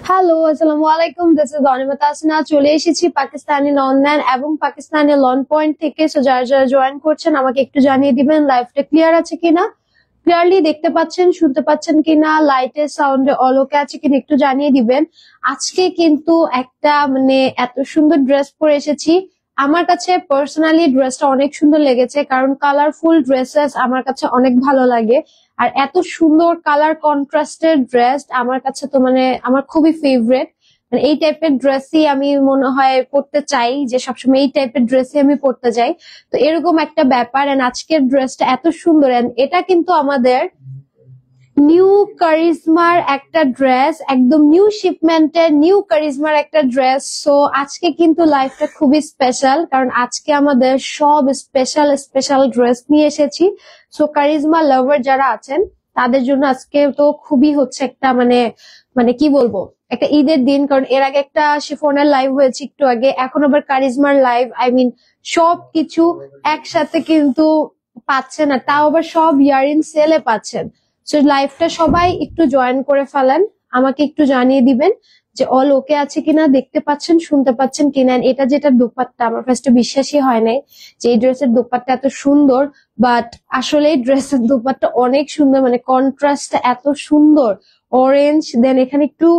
Hello, আসসালামু আলাইকুম। This is Anima Tasna. চলে এসেছি পাকিস্তানি লন্ডন এবং পাকিস্তানি লন পয়েন্ট থেকে। সো যারা যারা জয়েন করছেন আমাকে একটু জানিয়ে দিবেন লাইভটা ক্লিয়ার আছে কিনা, ক্লিয়ারলি দেখতে পাচ্ছেন, শুনতে পাচ্ছেন কিনা, লাইটের সাউন্ডে অল ওকে আছে কিনা একটু জানিয়ে দিবেন। আজকে কিন্তু একটা এত সুন্দর ড্রেস পরে এসেছি। আমার কাছে পার্সোনালি ড্রেসটা অনেক সুন্দর লেগেছে, কারণ কালারফুল ড্রেসেস আমার কাছে অনেক ভালো লাগে। আর এত সুন্দর কালার কন্ট্রাস্টের ড্রেস আমার কাছে তো আমার খুবই ফেভারিট। এই টাইপের ড্রেসই আমি মনে হয় পরতে চাই, যে সবসময় এই টাইপের ড্রেসই আমি পরতে চাই। তো এরকম একটা ব্যাপার। এন্ড আজকের ড্রেসটা এত সুন্দর, এন্ড এটা কিন্তু আমাদের নিউ কারিজমার একটা ড্রেস, একদম নিউ শিপমেন্টের নিউ কারিজমার একটা ড্রেস। সো আজকে কিন্তু লাইফটা খুবই স্পেশাল, কারণ আজকে আমাদের সব স্পেশাল স্পেশাল ড্রেস নিয়ে এসেছি। সো কারিজমা লাভার যারা আছেন তাদের জন্য আজকে তো খুবই হচ্ছে একটা কি বলবো, একটা ঈদের দিন। কারণ এর আগে একটা শিফনের লাইভ হয়েছে একটু আগে, এখন আবার কারিজমার লাইভ। সবকিছু একসাথে কিন্তু পাচ্ছেন, আর তাও আবার সব ইয়ারিং সেলে পাচ্ছেন। সো লাইভটা সবাই একটু জয়েন করে ফেলেন, আমাকে একটু জানিয়ে দিবেন যে অল ওকে আছে কিনা, দেখতে পাচ্ছেন, শুনতে পাচ্ছেন কিনা। এটা যেটা দোপাট্টা, আমার ফার্স্টে বিশ্বাসই হয় নাই যে এই ড্রেসের দোপাট্টা এত সুন্দর, বাট আসলে ড্রেসের দোপাট্টা অনেক সুন্দর। কন্ট্রাস্টটা এত সুন্দর, অরেঞ্জ, দেন এখানে একটু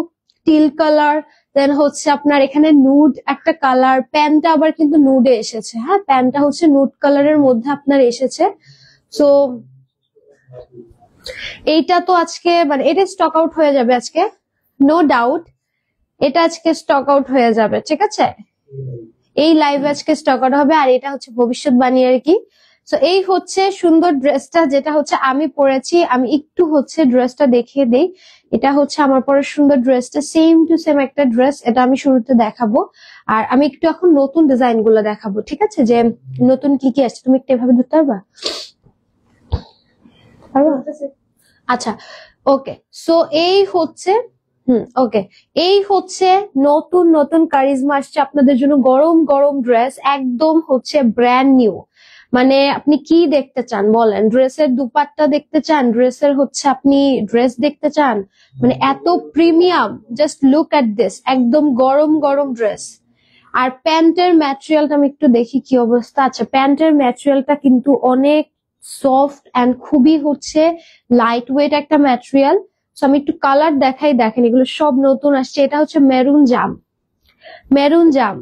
টিল কালার, দেন হচ্ছে আপনার এখানে নুড একটা কালার। প্যান্টটা আবার কিন্তু নুডে এসেছে, হ্যাঁ প্যান্টটা হচ্ছে নুড কালারের মধ্যে আপনার এসেছে। সো এইটা তো আজকে এটা স্টক আউট হয়ে যাবে আজকে, নো ডাউট এটা আজকে স্টক আউট হয়ে যাবে, ঠিক আছে। এই লাইভ আজকে স্টক আউট হবে, আর এটা হচ্ছে ভবিষ্যৎবাণী আর কি। তো এই হচ্ছে সুন্দর ড্রেসটা, যেটা হচ্ছে আমি পরেছি। আমি একটু হচ্ছে ড্রেসটা দেখিয়ে দেই। এটা হচ্ছে আমার পরে সুন্দর ড্রেসটা, সেম টু সেম একটা ড্রেস। এটা আমি শুরুতে দেখাবো, আর আমি একটু এখন নতুন ডিজাইন গুলো দেখাবো, ঠিক আছে, যে নতুন কি কি আসছে। তুমি একটু এভাবে ধরতে পারবা? আচ্ছা, ওকে। সো এই হচ্ছে ওকে, এই হচ্ছে নতুন নতুন কারিজমা আসছে আপনাদের জন্য, গরম গরম ড্রেস, একদম হচ্ছে ব্র্যান্ড নিউ। আপনি কি দেখতে চান বলেন? ড্রেসের দুপাট্টা দেখতে চান, ড্রেসের হচ্ছে আপনি ড্রেস দেখতে চান, এত premium. Just look at this, একদম গরম গরম ড্রেস। আর প্যান্টের ম্যাটেরিয়ালটা আমি একটু দেখি কি অবস্থা। আচ্ছা, প্যান্টের ম্যাটেরিয়ালটা কিন্তু অনেক সফট অ্যান্ড খুবই হচ্ছে লাইট ওয়েট একটা ম্যাটেরিয়াল। সো আমি একটু কালার দেখাই, দেখেন এগুলো সব নতুন আসছে। এটা হচ্ছে মেরুন জাম, মেরুন জাম।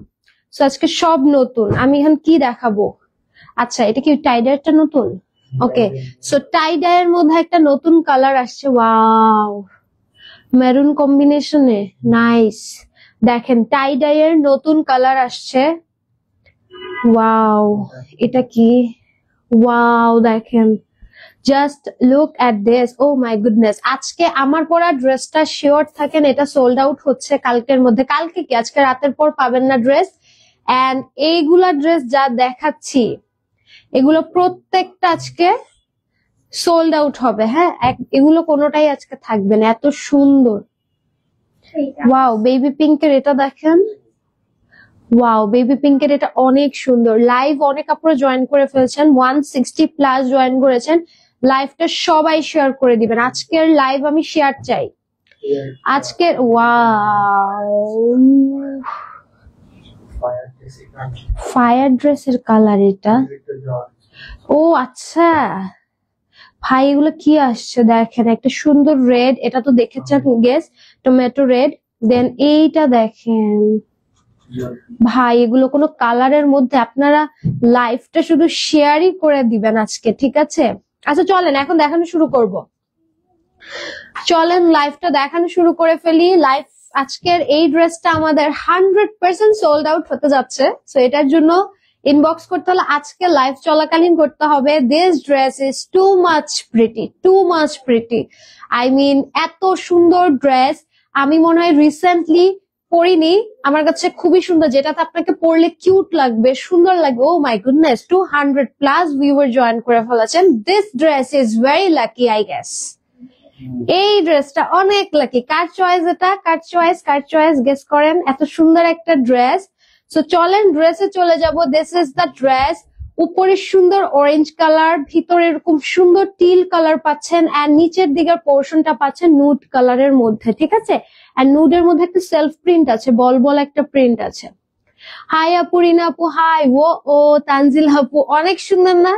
সো আজকে সব নতুন। আমি এখন কি দেখাবো? আচ্ছা, এটা কি টাইডারটা নতুন? ওকে, সো টাইডায়ের মধ্যে একটা নতুন কালার আসছে, ওয়াও, মেরুন কম্বিনেশনে, নাইস। দেখেন টাইডায়ের নতুন কালার আসছে, ওয়াও। এটা কি? ওয়াও, দেখেন, just look at this, oh my goodness. আজকে আমার পরা ড্রেসটা শিওর থাকেন এটা সোল্ড আউট হচ্ছে কালকের মধ্যে। কালকে কি, আজকে রাতের পর পাবেন না ড্রেস। এন্ড এইগুলা ড্রেস যা দেখাচ্ছি এগুলো প্রত্যেকটা আজকে সোল্ড আউট হবে, হ্যাঁ, এগুলো কোনোটাই আজকে থাকবে না। এত সুন্দর, ওয়াও। বেবি পিঙ্কের এটা দেখেন, ওয়াও, বেবি পিঙ্কের এটা অনেক সুন্দর। লাইভ অনেক আপনারা জয়েন করে ফেলছেন, 160+ জয়েন করেছেন। লাইভটা সবাই শেয়ার করে দিবেন। আজকের লাইভ আমি শেয়ার চাই আজকের। ওয়াও, ফায়ার ড্রেসের কালার এটা। ও আচ্ছা ভাই, এগুলো কি আসছে দেখেন, একটা সুন্দর রেড, এটা তো দেখেছেন গেস, টমেটো রেড। দেন এইটা দেখেন ভাই, এগুলো কোনো কালারের মধ্যে। আপনারা লাইভটা শুধু শেয়ারই করে দিবেন আজকে, ঠিক আছে। আচ্ছা চলেন এখন দেখানো শুরু করব, চলেন লাইভটা দেখানো শুরু করে ফেলি। লাইভ আজকের এই ড্রেসটা আমাদের 100% সোল্ড আউট হতে যাচ্ছে। সো এটার জন্য ইনবক্স করতে হলে আজকে লাইভ চলাকালীন করতে হবে। This dress is too much pretty, too much pretty. এত সুন্দর ড্রেস আমি মনে হয় রিসেন্টলি পরিনি, আমার কাছে খুবই সুন্দর, যেটাতে আপনাকে পরলে কিউট লাগবে, সুন্দর লাগবে। ও মাই গুডনেস, 200+ ভিউয়ার জয়েন করে ফেলেছেন। This dress is very lucky, I guess. এই ড্রেসটা অনেক লাকি। কার চয়েস এটা? কার চয়েস? কার চয়েস গেস করেন। এত সুন্দর একটা ড্রেস। সো চলেন ড্রেসে চলে যাব। দিস ইজ দ্য ড্রেস, উপরে সুন্দর অরেঞ্জ কালার, ভিতরে এরকম সুন্দর টিল কালার পাচ্ছেন, আর নিচের দিকের পোর্শনটা পাচ্ছেন নুড কালারের মধ্যে, ঠিক আছে। আর নুডের মধ্যে একটা সেলফ প্রিন্ট আছে, বল বল একটা প্রিন্ট আছে। হাই আপু, রিনা আপু হাই। ও তানজিল আপু, অনেক সুন্দর না?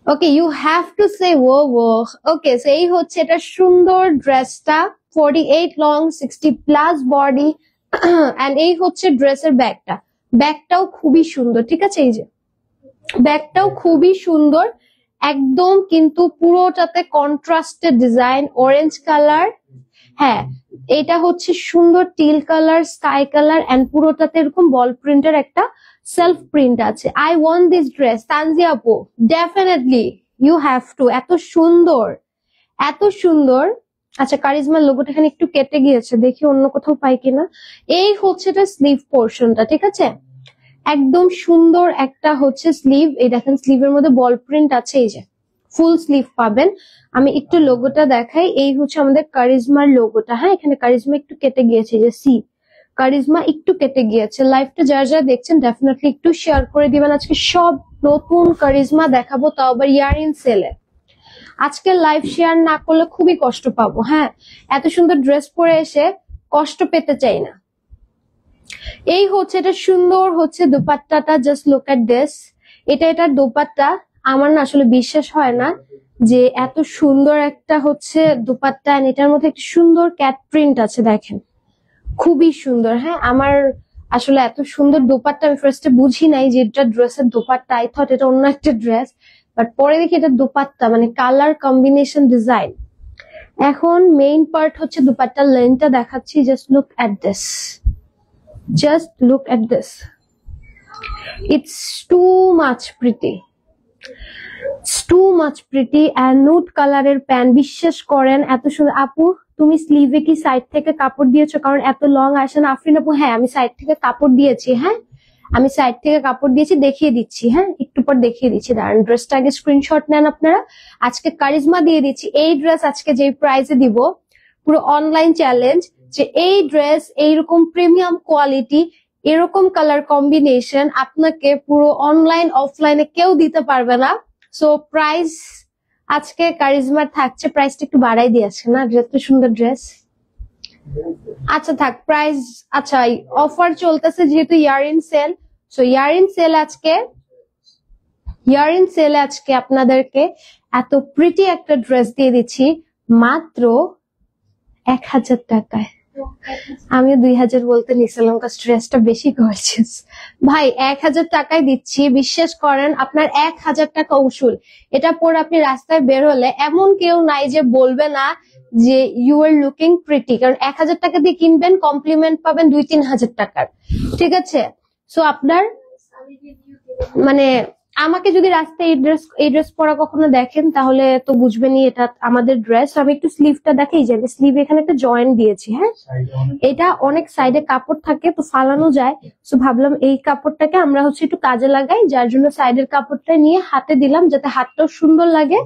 ওকে, ইউ হ্যাভ টু সে ও। ওকে, এই হচ্ছে এটা সুন্দর ড্রেসটা, 48 লং, 60 প্লাস বডি, এন্ড এই হচ্ছে ড্রেসের ব্যাগটা। ব্যাগটাও খুবই সুন্দর, ঠিক আছে। এই যে ব্যাগটাও খুবই সুন্দর একদম, কিন্তু পুরোটাতে কন্ট্রাস্টেড ডিজাইন, অরেঞ্জ কালার। হ্যাঁ, এটা হচ্ছে সুন্দর teal colour, sky colour, and পুরোটাতে এরকম বল প্রিন্টের একটা সেলফ প্রিন্ট আছে। I want this dress Tanzia আপু, ডেফিনেটলি ইউ হ্যাভ টু। এত সুন্দর, এত সুন্দর। আচ্ছা, কারিজমার লোগোটা এখানে একটু কেটে গিয়েছে, দেখি অন্য কোথাও পাই কিনা। এই হচ্ছে এটা স্লিভ পোর্শনটা, ঠিক আছে। একদম সুন্দর একটা হচ্ছে স্লিভ, এই দেখেন স্লিভের মধ্যে বল প্রিন্ট আছে, এই যে ফুল স্লিভ পাবেন। আমি একটু লোগোটা দেখাই, এই হচ্ছে আমাদের কারিজমার লোগোটা। হ্যাঁ, এখানে কারিজমা একটু কেটে গিয়েছে, যে সি কারিজমা একটু কেটে গিয়েছে। লাইভটা যারা যারা দেখছেন ডেফিনেটলি একটু শেয়ার করে দিবেন। আজকে সব নতুন কারিজমা দেখাবো, তাও আবার ইয়ার ইন সেলে। আজকে লাইভ শেয়ার না করলে খুবই কষ্ট পাবো। হ্যাঁ, এত সুন্দর ড্রেস পরে এসে কষ্ট পেতে চাই না। এই হচ্ছে এটা সুন্দর হচ্ছে দোপাট্টাটা, জাস্ট লুক এট দিস। এটার দোপাট্টা, আমার না আসলে বিশ্বাস হয় না যে এত সুন্দর একটা হচ্ছে দোপাট্টা, এটার মধ্যে একটা সুন্দর ক্যাট প্রিন্ট আছে, দেখেন খুবই সুন্দর। হ্যাঁ, আমার আসলে এত সুন্দর দোপাট্টা আমি ফার্স্টে বুঝি নাই যে এটা ড্রেসের দোপাট্টা, আই থট এটা অন্য একটা ড্রেস, বাট পরে দেখি এটা দোপাট্টা, মানে কালার কম্বিনেশন ডিজাইন। এখন মেইন পার্ট হচ্ছে দোপাট্টার লেন্থটা দেখাচ্ছি, just look at this, just look at this, it's too much pretty, it's too much pretty and nude কালারের প্যান্ট। বিশ্বাস করেন এত সুন্দর। আপু তুমি স্লিভে কি সাইড থেকে কাপড় দিয়েছো? কারণ এত লং আসে না। আফরিন আপু হ্যাঁ, আমি সাইড থেকে কাপড় দিয়েছি। হ্যাঁ, আমি সাইড থেকে কাপড় দিয়েছি, দেখিয়ে দিচ্ছি। হ্যাঁ, একটু পর দেখিয়ে দিচ্ছি, দাঁড়ান ড্রেসটা আগে স্ক্রিনশট নেন আপনারা। আজকে কারিজমা দিয়ে দিচ্ছি এই ড্রেস, আজকে যেই প্রাইসে দিব, পুরো অনলাইন চ্যালেঞ্জ, যে এই ড্রেস এইরকম প্রিমিয়াম কোয়ালিটি, এরকম কালার কম্বিনেশন আপনাকে পুরো অনলাইন অফলাইনে কেউ দিতে পারবে না। সো প্রাইস আজকে কারিজমার থাকছে, প্রাইসটা একটু বাড়াই দিয়েছে না, এত সুন্দর ড্রেস। আচ্ছা থাক প্রাইস, আচ্ছা অফার চলতেছে যেহেতু year end sale, so year end sale আজকে আপনাদেরকে এত প্রিটি একটা ড্রেস দিয়ে দিচ্ছি মাত্র 1000 টাকায়। আমিও 2000 বলতে নিছিলাম, স্ট্রেসটা বেশি গর্জিয়াস। ভাই 1000 টাকায় দিচ্ছি, বিশ্বাস করেন আপনার 1000 টাকা উসুল। এটা পরে আপনি রাস্তায় বের হলে এমন কেউ নাই যে বলবে না যে ইউ আর লুকিং প্রিটি, কারণ 1000 টাকা দিয়ে কিনবেন, কমপ্লিমেন্ট পাবেন 2-3000 টাকার, ঠিক আছে। সো আপনার মানে আমাকে যদি রাস্তায় এই ড্রেস পরা কখনো দেখেন তাহলে তো বুঝবেনই এটা আমাদের ড্রেস। আমি একটু স্লিভটা দেখাই, যে আমি স্লিভ এখানে একটা জয়েন্ট দিয়েছি। হ্যাঁ, এটা অনেক সাইডে কাপড় থাকে তো ফালানো যায়, তো ভাবলাম এই কাপড়টাকে আমরা হচ্ছে একটু কাজে লাগাই, যার জন্য সাইডের কাপড়টা নিয়ে হাতে দিলাম, যাতে হাতটাও সুন্দর লাগে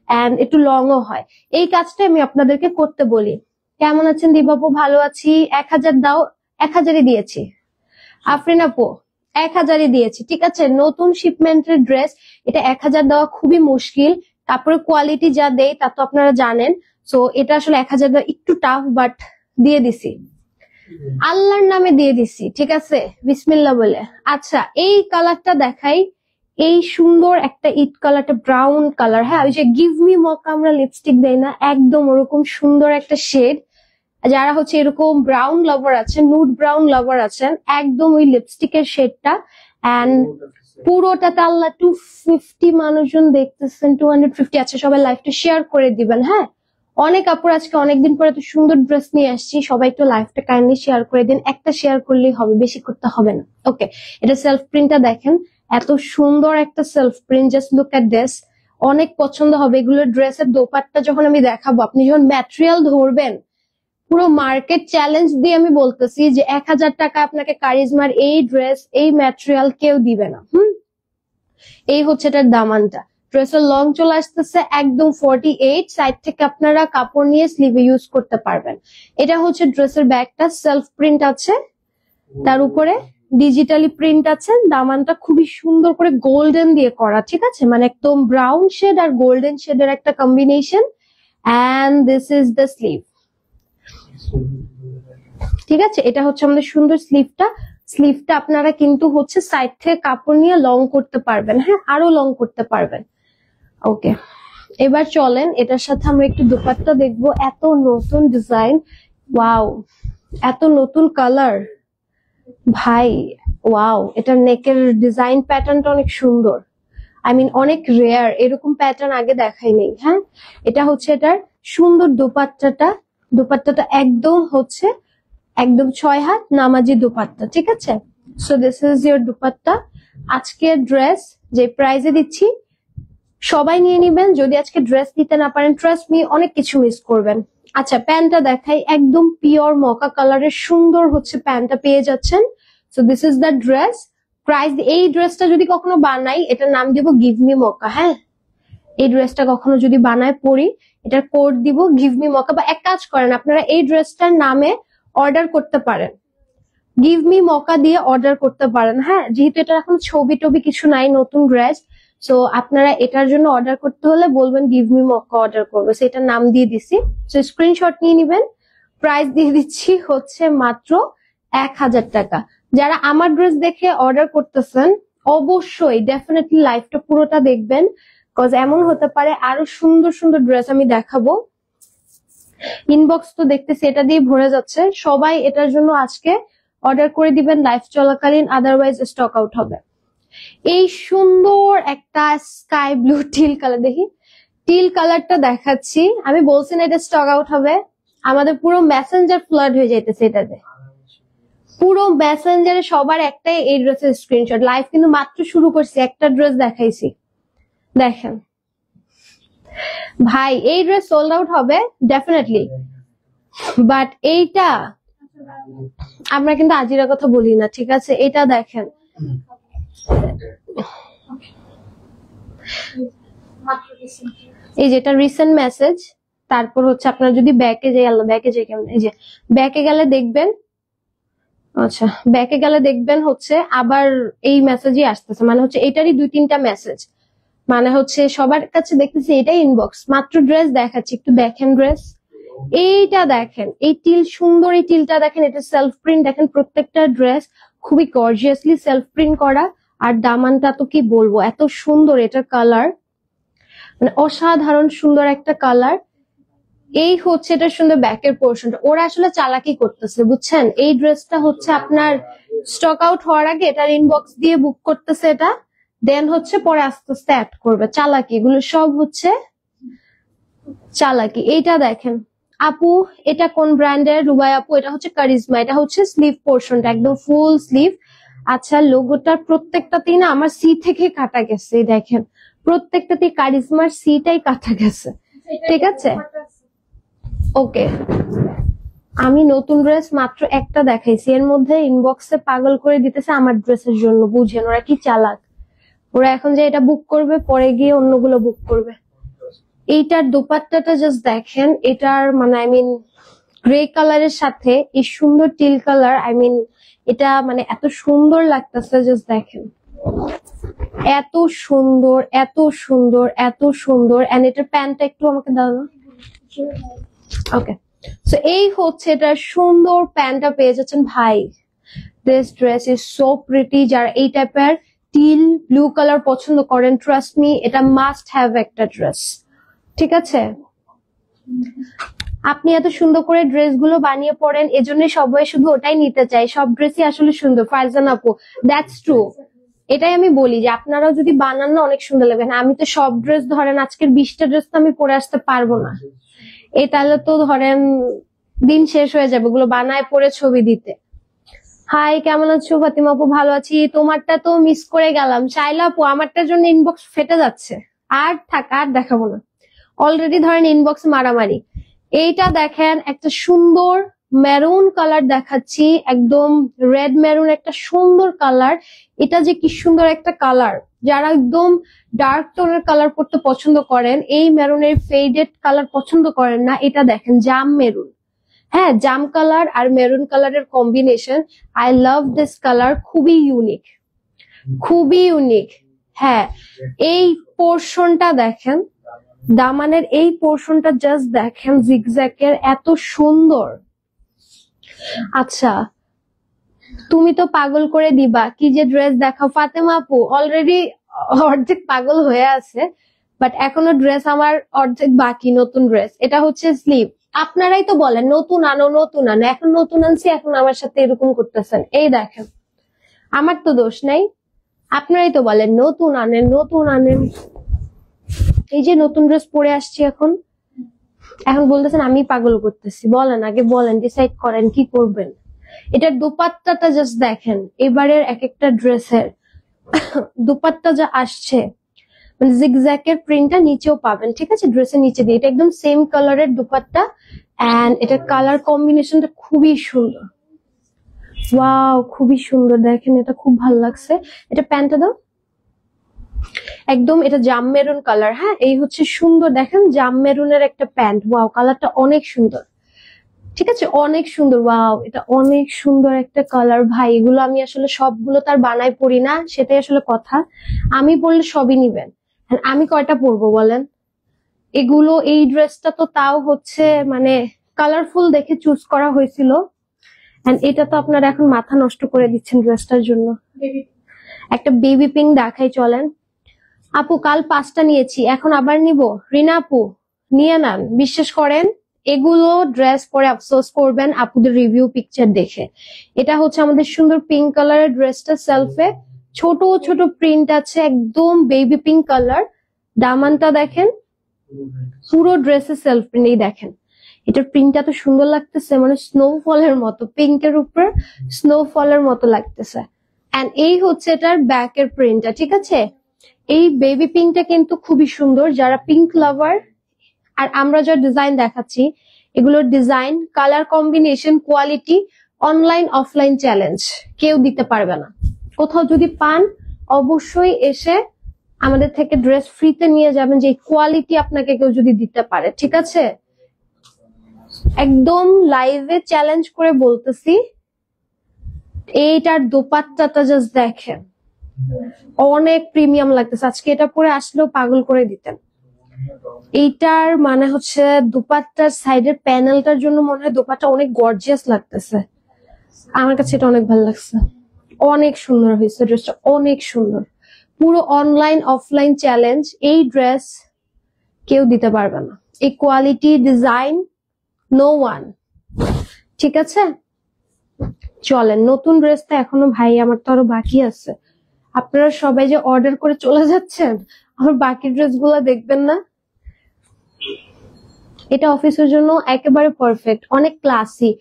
এন্ড একটু লংও হয়। এই কাজটা আমি আপনাদেরকে করতে বলি। কেমন আছেন দীপাপু? ভালো আছি। 1000 দাও। 1000ই দিয়েছি। আফরিন আপু 1000ই দিয়েছি, ঠিক আছে। নতুন শিপমেন্টের ড্রেস, এটা 1000 দেওয়া খুবই মুশকিল। তারপরে কোয়ালিটি যা দেয় তা তো আপনারা জানেন। সো এটা আসলে 1000 দেওয়া একটু টাফ, বাট দিয়ে দিছি, আল্লাহর নামে দিয়ে দিছি, ঠিক আছে, বিসমিল্লাহ বলে। আচ্ছা, এই কালারটা দেখাই, এই সুন্দর একটা ইট কালারটা, ব্রাউন কালার। হ্যাঁ, ওই যে গিভ মি মকা আমরা লিপস্টিক দেই না, একদম ওরকম সুন্দর একটা শেড। যারা হচ্ছে এরকম ব্রাউন লাভার আছেন, নুড ব্রাউন লাভার আছেন, একদম ওই লিপস্টিকের শেডটা। এন্ড পুরোটাতে আল্লাহ 250 মানুষজন দেখতেছেন, 250। আছে, সবাই লাইভটা শেয়ার করে দিবেন। হ্যাঁ, অনেক আপুর আজকে অনেকদিন পরে এত সুন্দর ড্রেস নিয়ে আসছি, সবাই একটু লাইভটা কাইন্ডলি শেয়ার করে দিন। একটা শেয়ার করলেই হবে, বেশি করতে হবে না। ওকে, এটা সেলফ প্রিন্টটা দেখেন, এত সুন্দর একটা self print, just look at this. অনেক পছন্দ হবে এগুলো। ড্রেসের দোপাট্টা যখন আমি দেখাবো, আপনি যখন ম্যাটেরিয়াল ধরবেন, পুরো মার্কেট চ্যালেঞ্জ দিয়ে আমি বলতেছি যে 1000 টাকা আপনাকে কারিজমার এই ড্রেস, এই ম্যাটেরিয়াল কেউ দিবে না। এই হচ্ছে এটার দামানটা। ড্রেসের লং চলে আসতেছে একদম 48, সাইড থেকে আপনারা কাপড় নিয়ে স্লিভে ইউজ করতে পারবেন। এটা হচ্ছে ড্রেসের ব্যাগটা, সেলফ প্রিন্ট আছে, তার উপরে ডিজিটালি প্রিন্ট আছে, দামানটা খুবই সুন্দর করে গোল্ডেন দিয়ে করা, ঠিক আছে, মানে একদম ব্রাউন শেড আর গোল্ডেন শেডের একটা combination. And this is the sleeve, ঠিক আছে, এটা হচ্ছে আমাদের সুন্দর স্লিভটা। স্লিভটা আপনারা কিন্তু হচ্ছে সাইড থেকে কাপড় নিয়ে লং করতে পারবেন, হ্যাঁ, আরো লং করতে পারবেন। ওকে, এবার চলেন এটার সাথে আমরা একটু দোপাট্টা দেখবো। এত নতুন ডিজাইন, ওয়াও, এত নতুন কালার ভাই, ওয়াও, এটার নেকের ডিজাইন প্যাটার্নটা অনেক সুন্দর, আই মিন অনেক রেয়ার, এরকম প্যাটার্ন আগে দেখাই নেই। হ্যাঁ, এটা হচ্ছে এটার সুন্দর দোপাট্টাটা। দোপাট্টাটা একদম হচ্ছে একদম 6 হাত নামাজি দোপাট্টা, ঠিক আছে। So this is your dupatta. আজকের ড্রেস যে প্রাইজে দিচ্ছি সবাই নিয়ে নিবেন। যদি আজকে ড্রেস নিতে না পারেন, ট্রাস্ট মি, অনেক কিছু মিস করবেন। আচ্ছা, প্যান্টটা দেখাই, একদম পিওর মকা কালারের সুন্দর হচ্ছে প্যান্টটা পেয়ে যাচ্ছেন। So this is the dress. Price, এই ড্রেসটা যদি কখনো বানাই এটার নাম দিব গিভ মি মকা। হ্যাঁ, এই ড্রেসটা কখনো যদি বানায় পরি এটার কোড দিব গিভ মি মকা। বা এক কাজ করেন, আপনারা এই ড্রেসটার নামে অর্ডার করতে পারেন, গিভ মি মকা দিয়ে অর্ডার করতে পারেন। হ্যাঁ, যেহেতু এটা এখন ছবি টবি কিছু নাই, নতুন ড্রেস, সো আপনারা এটার জন্য অর্ডার করতে হলে বলবেন গিভ মি মক্কা অর্ডার করবো, সেটার নাম দিয়ে দিছি। সো স্ক্রিনশট নিয়ে নিবেন। প্রাইস দিয়ে দিচ্ছি হচ্ছে মাত্র 1000 টাকা। যারা আমার ড্রেস দেখে অর্ডার করতেছেন অবশ্যই ডেফিনেটলি লাইভটা পুরোটা দেখবেন, কজ এমন হতে পারে আরো সুন্দর সুন্দর ড্রেস আমি দেখাবো। ইনবক্স তো দেখতেছি এটা দিয়ে ভরে যাচ্ছে, সবাই এটার জন্য আজকে অর্ডার করে দিবেন লাইভ চলাকালীন, আদারওয়াইজ স্টক আউট হবে। এই সুন্দর একটা স্কাই ব্লু টিল কালার, দেখি টিল কালারটা দেখাচ্ছি, আমি বলছি না এটা স্টক আউট হবে, আমাদের পুরো মেসেঞ্জার ফ্লাড হয়ে যাইতেছে এটাতে, পুরো মেসেঞ্জারে সবার একটাই এই ড্রেসের স্ক্রিনশট। লাইভ কিন্তু মাত্র শুরু করছি, একটা ড্রেস দেখাইছি, দেখেন ভাই এই ড্রেস সোল্ড আউট হবে ডেফিনেটলি, বাট এইটা আমরা কিন্তু আজিরা কথা বলি না, ঠিক আছে। এটা দেখেন, এই যেটা রিসেন্ট মেসেজ, তারপর হচ্ছে আপনারা যদি ব্যাকে যাই, আল্লাহ ব্যাকে যাই কেমন, এই যে ব্যাকে গেলে দেখবেন, আচ্ছা ব্যাকে গেলে দেখবেন হচ্ছে আবার এই মেসেজই আসতেছে, মানে হচ্ছে এটারই 2-3টা মেসেজ, মানে হচ্ছে সবার কাছে দেখতেছি এটাই ইনবক্স। মাত্র ড্রেস দেখাচ্ছি, একটু দেখেন ড্রেস, এইটা দেখেন, এই টিল সুন্দর, এই টিলটা দেখেন, এটা সেলফ প্রিন্ট, দেখেন প্রত্যেকটা ড্রেস খুবই গর্জিয়াসলি সেলফ প্রিন্ট করা। আর দামানটা তো কি বলবো, এত সুন্দর, এটার কালার মানে অসাধারণ সুন্দর একটা কালার। এই হচ্ছে এটা সুন্দর ব্যাকের পোর্শনটা, ওরা আসলে চালাকি করতেছে বুঝছেন। এই ড্রেসটা হচ্ছে আপনার স্টক আউট হওয়ার আগে এটার ইনবক্স দিয়ে বুক করতেছে, এটা দেন হচ্ছে পরে আস্তে আস্তে অ্যাড করবে, চালাকি, এগুলো সব হচ্ছে চালাকি। এইটা দেখেন আপু, এটা কোন ব্র্যান্ডের? রুবাই আপু, এটা হচ্ছে কারিজমা, এটা হচ্ছে স্লিভ পোর্শনটা একদম ফুল স্লিভ। আচ্ছা, লোগোটার প্রত্যেকটাতেই না আমার সি থেকে কাটা গেছে, দেখেন প্রত্যেকটাতেই কারিজমার সিটাই কাটা গেছে, ঠিক আছে। ওকে, আমি নতুন ড্রেস মাত্র একটা দেখাইছি, এর মধ্যে ইনবক্সে পাগল করে দিতেছে আমার ড্রেসের জন্য, বুঝেন ওরা কি চালাক, ওরা এখন যে এটা বুক করবে পরে গিয়ে অন্যগুলো বুক করবে। এইটার দোপাট্টাটা জাস্ট দেখেন, এটার মানে আই মিন গ্রে কালারের সাথে এই সুন্দর টিল কালার, আই মিন এটা মানে এত সুন্দর লাগতেছে, জাস্ট দেখেন এত সুন্দর, এত সুন্দর, এত সুন্দর। এন্ড এটার প্যান্টটা একটু আমাকে দাও না, ওকে। সো এই হচ্ছে এটা সুন্দর প্যান্টটা পেয়ে যাচ্ছেন ভাই। This dress is so pretty. যারা এই টাইপের টিল ব্লু কালার পছন্দ করেন, ট্রাস্ট মি, এটা মাস্ট হ্যাভ একটা ড্রেস, ঠিক আছে। আপনি এত সুন্দর করে ড্রেস গুলো বানিয়ে পড়েন, এজন্যই সবাই শুধু ওটাই নিতে চাই, সব ড্রেসই আসলে সুন্দর। ফারজান আপু, দ্যাটস ট্রু, এটাই আমি বলি যে আপনারাও যদি বানান না অনেক সুন্দর লাগবে। না আমি তো সব ড্রেস ধরেন আজকের 20টা ড্রেস তো আমি পরে আসতে পারবো না, এই তাহলে তো ধরেন দিন শেষ হয়ে যাবে ওগুলো বানায় পরে ছবি দিতে। হাই, কেমন আছো ফাতিমা আপু? ভালো আছি, তোমারটা তো মিস করে গেলাম। শাইলা আপু, আমারটার জন্য ইনবক্স ফেটে যাচ্ছে, আর থাক, আর দেখাবো না, অলরেডি ধরেন ইনবক্স মারামারি। এইটা দেখেন একটা সুন্দর মেরুন কালার দেখাচ্ছি, একদম রেড মেরুন একটা সুন্দর কালার। এটা যে কি সুন্দর একটা কালার, যারা একদম ডার্ক টোনের কালার পড়তে পছন্দ করেন, এই মেরুনের ফেডেড কালার পছন্দ করেন না, এটা দেখেন জাম মেরুন, হ্যাঁ, জাম কালার আর মেরুন কালারের combination. I love this colour, খুবই ইউনিক, খুবই ইউনিক। হ্যাঁ, এই পোর্শনটা দেখেন, দামানের এই পোর্শনটা জাস্ট দেখেন, জিগজ্যাগের এত সুন্দর। আচ্ছা, তুমি তো পাগল করে দিবা, কি যে ড্রেস দেখাও। ফাতেমা আপু অলরেডি অর্ধেক পাগল হয়ে আছে, বাট এখনো ড্রেস আমার অর্ধেক বাকি। নতুন ড্রেস, এটা হচ্ছে স্লিভ। আপনারাই তো বলেন নতুন আনো নতুন আনো, এখন নতুন আনছি, এখন আমার সাথে এরকম করতেছেন। এই দেখেন, আমার তো দোষ নাই, আপনারাই তো বলেন নতুন আনেন নতুন আনেন। এই যে নতুন ড্রেস পরে আসছি এখন, এখন বলতেছেন আমি পাগল করতেছি। বলেন, আগে বলেন, ডিসাইড করেন কি করবেন। এটার দোপাট্টাটা জাস্ট দেখেন, এবারের এক একটা ড্রেসের দোপাট্টা যা আসছে, মানে জিগজ্যাগের প্রিন্টটা নিচেও পাবেন, ঠিক আছে, ড্রেসের নিচে দিয়ে। এটা একদম সেম কালারের দোপাট্টা, এন্ড এটার কালার কম্বিনেশনটা খুবই সুন্দর। ওয়াও, খুবই সুন্দর, দেখেন এটা খুব ভালো লাগছে। এটা প্যান্টটা দাও, একদম এটা জাম মেরুন কালার। হ্যাঁ, এই হচ্ছে সুন্দর, দেখেন জাম মেরুনের একটা প্যান্ট। ওয়াও, কালারটা অনেক সুন্দর, ঠিক আছে, অনেক সুন্দর। ওয়াও, এটা অনেক সুন্দর একটা কালার ভাই। এগুলো আমি আসলে সবগুলো তার বানায় পরি না, সেটাই আসলে কথা। আমি পরলে সবই নিবেন, আমি কয়টা পরবো বলেন। এগুলো, এই ড্রেসটা তো তাও হচ্ছে মানে কালারফুল দেখে চুজ করা হয়েছিল, এন্ড এটা তো আপনারা এখন মাথা নষ্ট করে দিচ্ছেন ড্রেসটার জন্য। একটা বেবি পিঙ্ক দেখাই, চলেন। আপু কাল 5টা নিয়েছি, এখন আবার নিব। রিনা আপু নিয়ে নেন, বিশ্বাস করেন এগুলো ড্রেস পরে আফসোস করবেন আপুদের রিভিউ পিকচার দেখে। এটা হচ্ছে আমাদের সুন্দর পিঙ্ক কালারের ড্রেসটা, সেলফে ছোট ছোট প্রিন্ট আছে, একদম বেবি পিঙ্ক কালার। দামানটা দেখেন, পুরো ড্রেসে সেলফ প্রিন্ট। এই দেখেন, এটার প্রিন্টটা তো সুন্দর লাগতেছে, মানে স্নোফলের মতো, পিঙ্কের উপর স্নোফলের মতো লাগতেছে। এন্ড এই হচ্ছে এটার ব্যাকের প্রিন্টটা, ঠিক আছে। এই বেবি পিঙ্কটা কিন্তু খুবই সুন্দর, যারা পিঙ্ক লাভার। আর আমরা যা ডিজাইন দেখাচ্ছি, এগুলোর design, colour combination, quality, online offline challenge, কেউ দিতে পারবে না। কোথাও যদি পান, অবশ্যই এসে আমাদের থেকে ড্রেস ফ্রিতে নিয়ে যাবেন, যে কোয়ালিটি আপনাকে কেউ যদি দিতে পারে, ঠিক আছে। একদম লাইভে চ্যালেঞ্জ করে বলতেছি, এইটার দোপাট্টাটা জাস্ট দেখেন, অনেক প্রিমিয়াম লাগতেছে। আজকে এটা পরে আসলেও পাগল করে দিতেন। এইটার মানে হচ্ছে দোপাট্টার সাইডের প্যানেলটার জন্য মনে হয় দোপাট্টা অনেক গর্জিয়াস লাগতেছে। আমার কাছে এটা অনেক ভালো লাগছে, অনেক সুন্দর হয়েছে ড্রেসটা, অনেক সুন্দর। পুরো অনলাইন অফলাইন চ্যালেঞ্জ, এই ড্রেস কেউ দিতে পারবে না, এই কোয়ালিটি ডিজাইন নো ওয়ান, ঠিক আছে। চলেন, নতুন ড্রেসটা এখনো ভাই আমার তো আরো বাকি আছে। আপনারা সবাই যে অর্ডার করে চলে যাচ্ছেন, আমার বাকি ড্রেসগুলো দেখবেন না। এটা অফিসের জন্য একেবারে পারফেক্ট, অনেক ক্লাসি,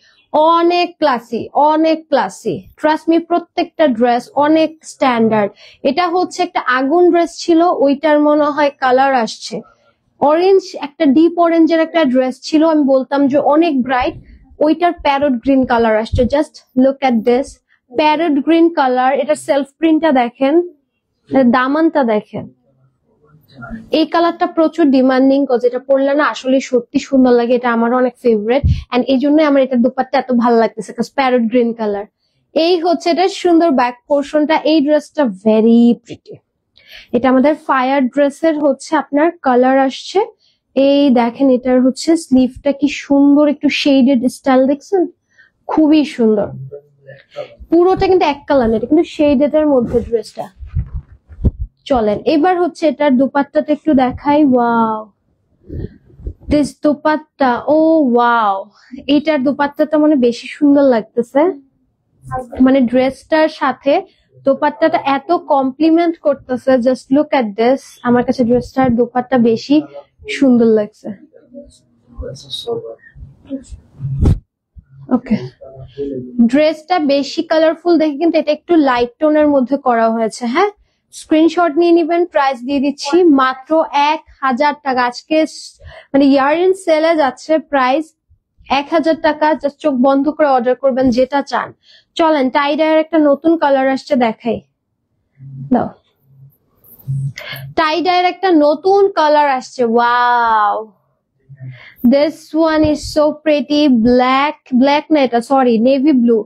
অনেক ক্লাসি, অনেক ক্লাসি। ট্রাস্ট মি, প্রত্যেকটা ড্রেস অনেক স্ট্যান্ডার্ড। এটা হচ্ছে একটা আগুন ড্রেস ছিল, ওইটার মনে হয় কালার আসছে অরেঞ্জ, একটা ডিপ অরেঞ্জের একটা ড্রেস ছিল, আমি বলতাম যে অনেক ব্রাইট, ওইটার প্যারট গ্রিন কালার আসছে। Just look at this, parrot green colour. এটা সেলফ প্রিন্টটা দেখেন, দামানটা দেখেন। এই কালারটা প্রচুর ডিমান্ডিং, কজ এটা পরলে না আসলে সত্যি সুন্দর লাগে। এটা আমার অনেক ফেভারিট, এন্ড এই জন্য আমার এটা দোপাট্টা এত ভালো লাগতেছে, কজ প্যারট গ্রিন কালার। এই হচ্ছে এটা সুন্দর ব্যাক পোর্শনটা। এই ড্রেসটা ভেরি প্রিটি। এটা আমাদের ফায়ার ড্রেসের হচ্ছে আপনার কালার আসছে। এই দেখেন, এটার হচ্ছে স্লিভটা কি সুন্দর, একটু শেডেড স্টাইল, দেখছেন, খুবই সুন্দর। পুরোটা কিন্তু এক কালার না, এটা কিন্তু শেডেড এর মধ্যে ড্রেসটা। চলেন এবার হচ্ছে এটার দোপাট্টাটা একটু দেখাই। Wow, this dupatta, oh wow, এটার দোপাট্টাটা মানে বেশি সুন্দর লাগতেছে, মানে ড্রেসটার সাথে দোপাট্টাটা এত কমপ্লিমেন্ট করতেছে। জাস্ট লুক এট দিস, আমার কাছে ড্রেসটার দোপাট্টা বেশি সুন্দর লাগছে। ওকে, ড্রেসটা বেশি কালারফুল দেখে কিন্তু এটা একটু লাইট টোনের মধ্যে করা হয়েছে। হ্যাঁ, স্ক্রিনশট নিয়ে নিবেন। প্রাইস দিয়ে দিচ্ছি মাত্র 1000 টাকা। আজকে মানে ইয়ার ইন সেলে যাচ্ছে প্রাইস 1000 টাকা। জাস্ট চোখ বন্ধ করে অর্ডার করবেন যেটা চান। চলেন, টাইডার একটা নতুন কালার আসছে দেখাই দাও। টাইডার একটা নতুন কালার আসছে, wow, This one is so pretty. Black না এটা, সরি, নেভি ব্লু,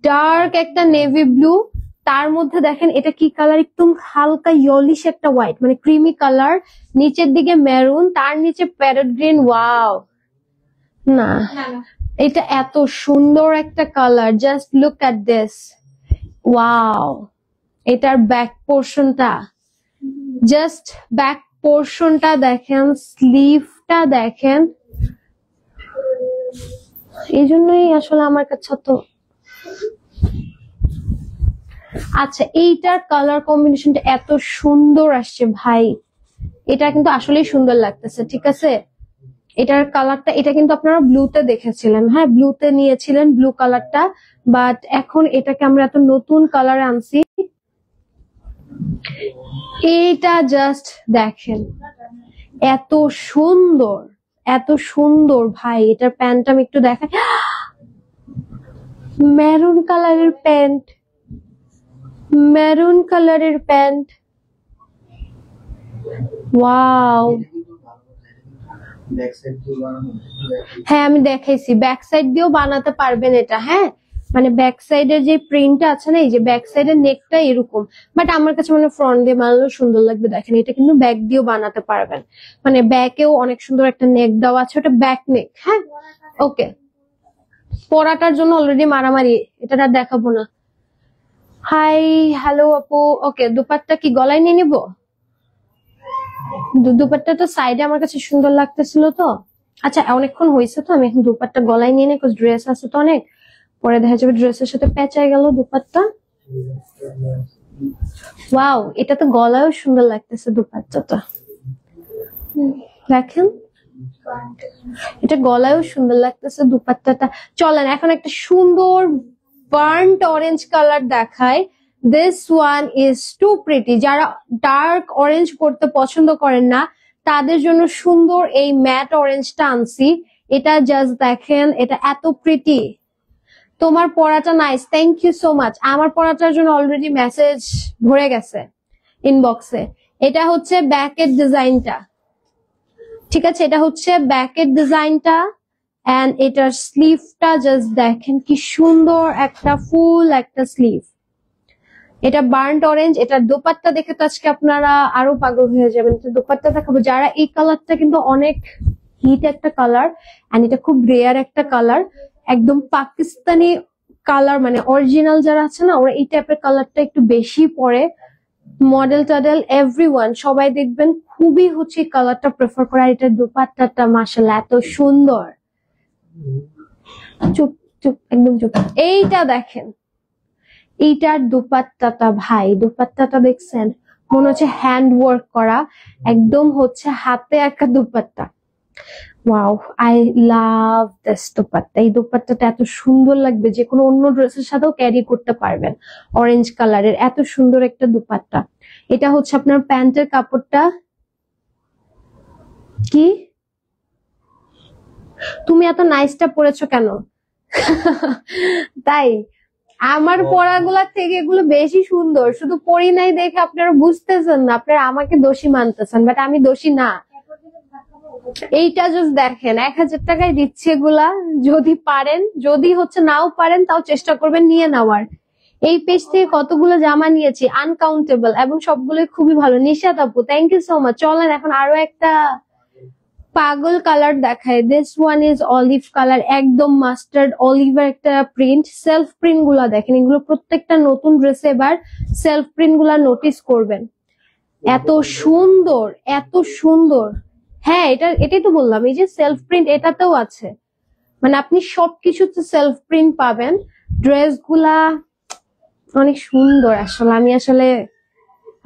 ডার্ক একটা নেভি ব্লু। তার মধ্যে দেখেন এটা কি কালার, একদম হালকা ইয়েলিশ একটা হোয়াইট, মানে ক্রিমি কালার, নিচের দিকে মেরুন, তার নিচে প্যারট গ্রিন। ওয়াও, না এটা এত সুন্দর একটা colour, just look at this. Wow, এটার ব্যাক পোর্শনটা, জাস্ট ব্যাক পোর্শনটা দেখেন, স্লিভটা দেখেন। এই জন্যই আসলে আমার কাছে তো। আচ্ছা, এইটার কালার কম্বিনেশনটা এত সুন্দর আসছে ভাই, এটা কিন্তু আসলেই সুন্দর লাগতেছে। ঠিক আছে, এটার কালারটা, এটা কিন্তু আপনারা ব্লুতে দেখেছিলেন, হ্যাঁ ব্লুতে নিয়েছিলেন ব্লু কালারটা, বাট এখন এটাকে আমরা এত নতুন কালারে আনছি। এইটা জাস্ট দেখেন, এত সুন্দর, এত সুন্দর ভাই। এটার প্যান্টটা আমি একটু দেখাই, মেরুন কালারের প্যান্ট, মেরুন কালারের প্যান্ট। ওয়াও, হ্যাঁ আমি দেখাইছি, ব্যাক সাইড দিয়েও বানাতে পারবেন এটা। হ্যাঁ, মানে ব্যাক সাইডের যে প্রিন্টটা আছে না, এই যে ব্যাক সাইডের নেকটা এরকম, বাট আমার কাছে মানে ফ্রন্ট দিয়ে বানালেও সুন্দর লাগবে। দেখেন এটা কিন্তু ব্যাক দিয়েও বানাতে পারবেন, মানে ব্যাকেও অনেক সুন্দর একটা নেক দেওয়া আছে, ওটা ব্যাক নেক। হ্যাঁ ওকে, পরাটার জন্য অলরেডি মারামারি, এটা আর দেখাবো না। হাই, হ্যালো আপু। ওকে, দুপাট্টা কি গলায় নিয়ে নিবো? দুপাট্টাটা সাইডে আমার কাছে সুন্দর লাগতেছিল তো। আচ্ছা, অনেকক্ষণ হয়েছে তো, আমি এখন দুপাট্টা গলায় নিয়ে নিই, ড্রেস আছে তো অনেক, পরে দেখা যাবে ড্রেসের সাথে প্যাঁচায় গেল দুপাট্টা। ওয়াও, এটা তো গলায়ও সুন্দর লাগতেছে দুপাট্টাটা, দেখেন এটা গলায়ও সুন্দর লাগতেছে দুপাট্টাটা। চলেন এখন একটা সুন্দর বার্ন্ট অরেঞ্জ কালার দেখায়। This one is too pretty. যারা ডার্ক অরেঞ্জ পড়তে পছন্দ করেন না, তাদের জন্য সুন্দর এই ম্যাট অরেঞ্জটা আনছি। এটা জাস্ট দেখেন, এটা এত প্রিটি। তোমার পড়াটা nice, thank you so much. আমার পড়াটার জন্য অলরেডি মেসেজ ভরে গেছে ইনবক্সে। এটা হচ্ছে ব্যাকের ডিজাইনটা, ঠিক আছে, এটা হচ্ছে ব্যাকের ডিজাইনটা, এন্ড এটার স্লিভটা জাস্ট দেখেন কি সুন্দর, একটা ফুল একটা স্লিভ। এটা বার্ন্ট অরেঞ্জ। এটার দোপাট্টা দেখে তো আজকে আপনারা আরো পাগল হয়ে যাবেন। দোপাট্টা দেখাবো, যারা এই কালারটা কিন্তু অনেক হিট একটা কালার, এন্ড এটা খুব রেয়ার একটা কালার, একদম পাকিস্তানি কালার, মানে অরিজিনাল যারা আছে না, ওরা এই টাইপের কালারটা একটু বেশি পরে, মডেল টডেল এভরিওয়ান সবাই দেখবেন খুবই হচ্ছে কালারটা প্রেফার করে। আর এটা দোপাট্টাটা মাশাআল্লাহ এত সুন্দর। চুপ চুপ, একদম চুপ। এইটা দেখেন, এইটার দোপাট্টাটা ভাই, দোপাট্টাটা দেখছেন, মনে হচ্ছে হ্যান্ড ওয়ার্ক করা, একদম হচ্ছে হাতে একটা dupatta. Wow, I love this dupatta. এই দোপাট্টাটা এত সুন্দর লাগবে, যে কোনো অন্য ড্রেসের সাথেও ক্যারি করতে পারবেন। অরেঞ্জ কালারের এত সুন্দর একটা দোপাট্টা। এটা হচ্ছে আপনার প্যান্টের কাপড়টা। কি তুমি এত নাইসটা পরেছো কেন? তাই আমার পড়াগুলা থেকে এগুলো বেশি সুন্দর, শুধু পড়ি নাই দেখে আপনারা বুঝতেছেন না, আপনারা আমাকে দোষী মানতেছেন, বাট আমি দোষী না। এইটা জাস্ট দেখেন, 1000 টাকায় দিচ্ছে এগুলা, যদি পারেন, যদি হচ্ছে নাও পারেন তাও চেষ্টা করবেন নিয়ে নেওয়ার। এই পেজ থেকে কতগুলো জামা নিয়েছি, আনকাউন্টেবল, এবং সবগুলোই খুবই ভালো। নিশাত আপু, থ্যাংক ইউ সো মাচ। চলেন এখন আরো একটা পাগল কালার দেখায়। This one is olive colour, একদম মাস্টার্ড অলিভের একটা প্রিন্ট। সেলফ প্রিন্ট গুলা দেখেন, এগুলো প্রত্যেকটা নতুন ড্রেসে এবার সেলফ প্রিন্ট গুলা নোটিস করবেন, এত সুন্দর, এত সুন্দর। হ্যাঁ, এটাই তো বললাম, এই যে সেলফ প্রিন্ট এটাতেও আছে, মানে আপনি সবকিছুতে সেলফ প্রিন্ট পাবেন। ড্রেস গুলা অনেক সুন্দর, আসলে আমি আসলে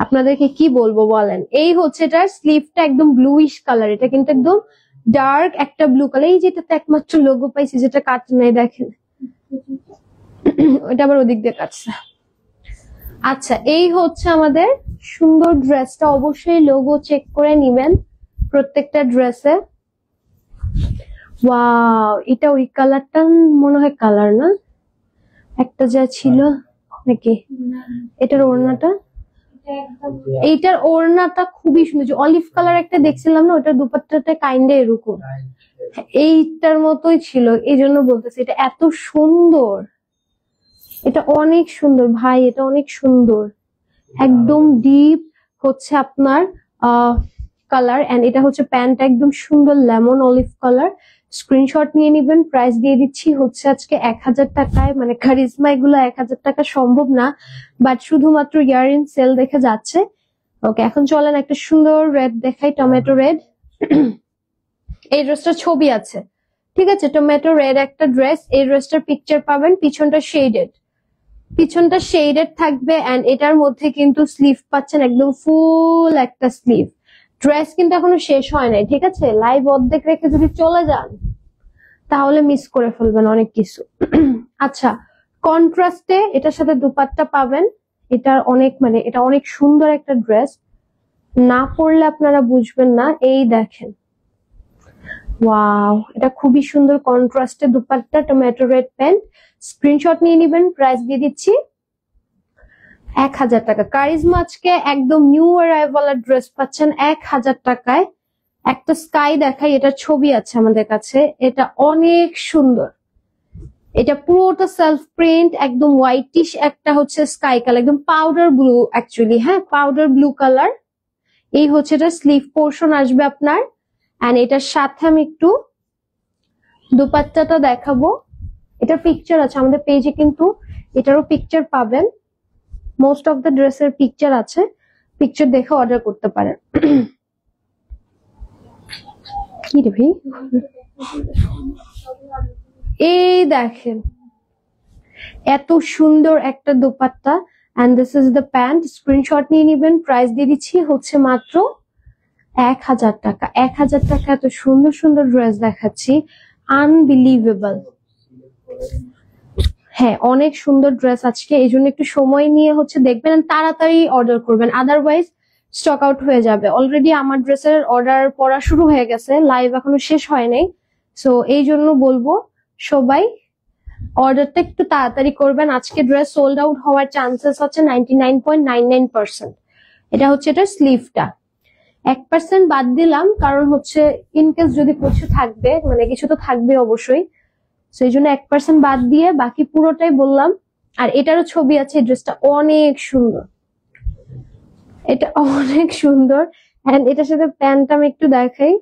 আপনাদেরকে কি বলবো বলেন। এই হচ্ছে এটার স্লিভটা একদম ব্লুইশ কালার, এটা কিন্তু একদম ডার্ক একটা ব্লু কালার। এই যেটাতে একমাত্র লোগো পাইছি, যেটা কাট নাই, দেখেন ওটা আবার ওদিক দিয়ে কাটছে। আচ্ছা, এই হচ্ছে আমাদের সুন্দর ড্রেসটা। অবশ্যই লোগো চেক করে নিবেন প্রত্যেকটা ড্রেসে। ওয়াও, এটা ওই কালারটা মনে হয় কালার না, একটা যা ছিল নাকি? এটার ওড়নাটা এইটার ওড়নাটা খুবই সুন্দর, অলিভ কালার একটা দেখছিলাম না, ওটার দুপাট্টাটা কাইন্ডলি এরকম এইটার মতোই ছিল, এই জন্য বলতেছি এটা এত সুন্দর। এটা অনেক সুন্দর ভাই, এটা অনেক সুন্দর, একদম ডিপ হচ্ছে আপনার কালার, এন্ড এটা হচ্ছে প্যান্ট একদম সুন্দর লেমন অলিভ কালার। স্ক্রিনশট নিয়ে নিবেন, প্রাইস দিয়ে দিচ্ছি হচ্ছে আজকে 1000 টাকায়। মানে কারিজমা এগুলো 1000 টাকা সম্ভব না, বাট শুধুমাত্র ইয়ারিং সেল দেখে যাচ্ছে। ওকে, এখন চলেন একটা সুন্দর রেড দেখাই, টমেটো রেড। এই ড্রেসটার ছবি আছে, ঠিক আছে, টমেটো রেড একটা ড্রেস। এই ড্রেসটার পিকচার পাবেন, পিছনটা শেডেড থাকবে, এন্ড এটার মধ্যে কিন্তু স্লিভ পাচ্ছেন, একদম ফুল একটা স্লিভ। ড্রেস কিন্তু এখনো শেষ হয় নাই, ঠিক আছে, লাইভ অর্ধেক রেখে যদি চলে যান তাহলে মিস করে ফেলবেন অনেক কিছু। আচ্ছা, কন্ট্রাস্টে এটার সাথে দুপাট্টা পাবেন। এটার অনেক মানে এটা অনেক সুন্দর একটা ড্রেস, না পরলে আপনারা বুঝবেন না। এই দেখেন, ওয়াও, এটা খুবই সুন্দর কন্ট্রাস্টে dupatta, tomato red pant. Screenshot নিয়ে নিবেন, প্রাইস দিয়ে দিচ্ছি 1000 টাকা। কারিজমা আজকে একদম নিউ অ্যারাইভাল ড্রেস পাচ্ছেন 1000 টাকায়। একটা স্কাই দেখাই, এটার ছবি আছে আমাদের কাছে, এটা অনেক সুন্দর। এটা পুরোটা সেলফ প্রিন্ট, একদম হোয়াইটিশ একটা হচ্ছে স্কাই কালার, একদম পাউডার ব্লু অ্যাকচুয়ালি, হ্যাঁ পাউডার ব্লু কালার। এই হচ্ছে এটা স্লিভ পোর্শন আসবে আপনার, এন্ড এটার সাথে আমি একটু দুপাট্টাটা দেখাবো। এটার পিকচার আছে আমাদের পেজে, কিন্তু এটারও পিকচার পাবেন। মোস্ট অফ দ্য ড্রেসের পিকচার আছে, পিকচার দেখে অর্ডার করতে পারেন। কি রে ভাই, এই দেখেন এত সুন্দর একটা dupatta, and this is the pant. Screenshot নিয়ে নিবেন, প্রাইস দিয়ে দিচ্ছি হচ্ছে মাত্র 1000 টাকা। 1000 টাকা এত সুন্দর সুন্দর ড্রেস দেখাচ্ছি, আনবিলিভেবল। হ্যাঁ, অনেক সুন্দর ড্রেস আজকে, এই জন্য একটু সময় নিয়ে হচ্ছে দেখবেন, তাড়াতাড়ি অর্ডার করবেন, আদারওয়াইজ স্টক আউট হয়ে যাবে। অলরেডি আমার ড্রেসের অর্ডার পড়া শুরু হয়ে গেছে, লাইভ এখনো শেষ হয় নাই। সো এই জন্য বলবো সবাই অর্ডারটা একটু তাড়াতাড়ি করবেন। আজকে ড্রেস সোল্ড আউট হওয়ার চান্সেস হচ্ছে 99.99%। এটা হচ্ছে এটা স্লিভটা, 1% বাদ দিলাম, কারণ হচ্ছে ইনকেস যদি কিছু থাকবে, মানে কিছু তো থাকবে অবশ্যই, সেই জন্য 1% বাদ দিয়ে বাকি পুরোটাই বললাম। আর এটারও ছবি আছে, এই ড্রেসটা অনেক সুন্দর, এটা অনেক সুন্দর। এন্ড এটার সাথে প্যান্টটা আমি একটু দেখাই।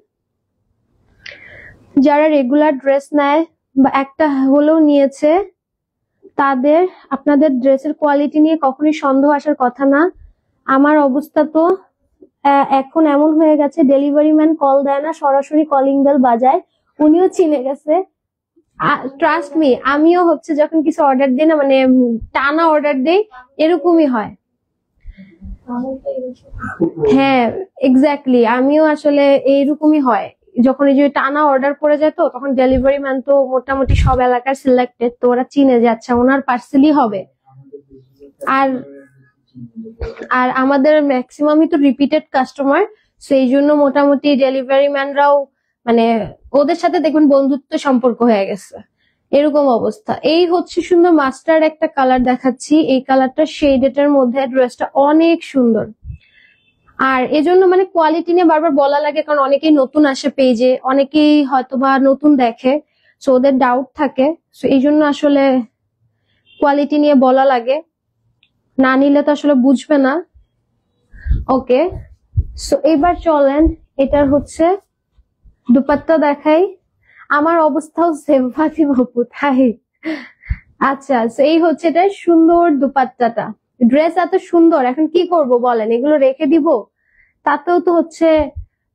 যারা রেগুলার ড্রেস নেয় বা একটা হলেও নিয়েছে, তাদের আপনাদের ড্রেসের কোয়ালিটি নিয়ে কখনোই সন্দেহ আসার কথা না। আমার অবস্থা তো এখন এমন হয়ে গেছে, ডেলিভারি ম্যান কল দেয় না, সরাসরি কলিং বেল বাজায়, উনিও চিনে গেছে। ট্রাস্ট মি, আমিও হচ্ছে যখন কিছু অর্ডার দিই না, মানে টানা অর্ডার দেই, এরকমই হয়। হ্যাঁ এক্স্যাক্টলি, আমিও আসলে এইরকমই হয়, যখন এই যে টানা অর্ডার করে যায় তো তখন ডেলিভারি ম্যান তো মোটামুটি সব এলাকার সিলেক্টেড, তো ওরা চিনে যাচ্ছে ওনার পার্সেলই হবে। আর আর আমাদের ম্যাক্সিমামই তো রিপিটেড কাস্টমার, সেই জন্য মোটামুটি ডেলিভারি ম্যানরাও মানে ওদের সাথে দেখবেন বন্ধুত্ব সম্পর্ক হয়ে গেছে, এরকম অবস্থা। এই হচ্ছে সুন্দর মাস্টার্ড একটা কালার দেখাচ্ছি, এই কালারটা শেডের মধ্যে, ড্রেসটা অনেক সুন্দর। আর এজন্য মানে কোয়ালিটি নিয়ে বারবার বলা লাগে, কারণ অনেকেই নতুন আসে পেজে, অনেকেই হয়তোবা নতুন দেখে, সো ওদের ডাউট থাকে, সো এই জন্য আসলে কোয়ালিটি নিয়ে বলা লাগে, না নিলে তো আসলে বুঝবে না। ওকে, সো এবার চলেন এটার হচ্ছে দুপাট্টা দেখাই। আমার অবস্থাও সেম, ফাতিমা আপু, তাই? আচ্ছা, এই হচ্ছে এটা সুন্দর দুপাট্টাটা। ড্রেস এত সুন্দর, এখন কি করব বলেন, এগুলো রেখে দিব? তাতেও তো হচ্ছে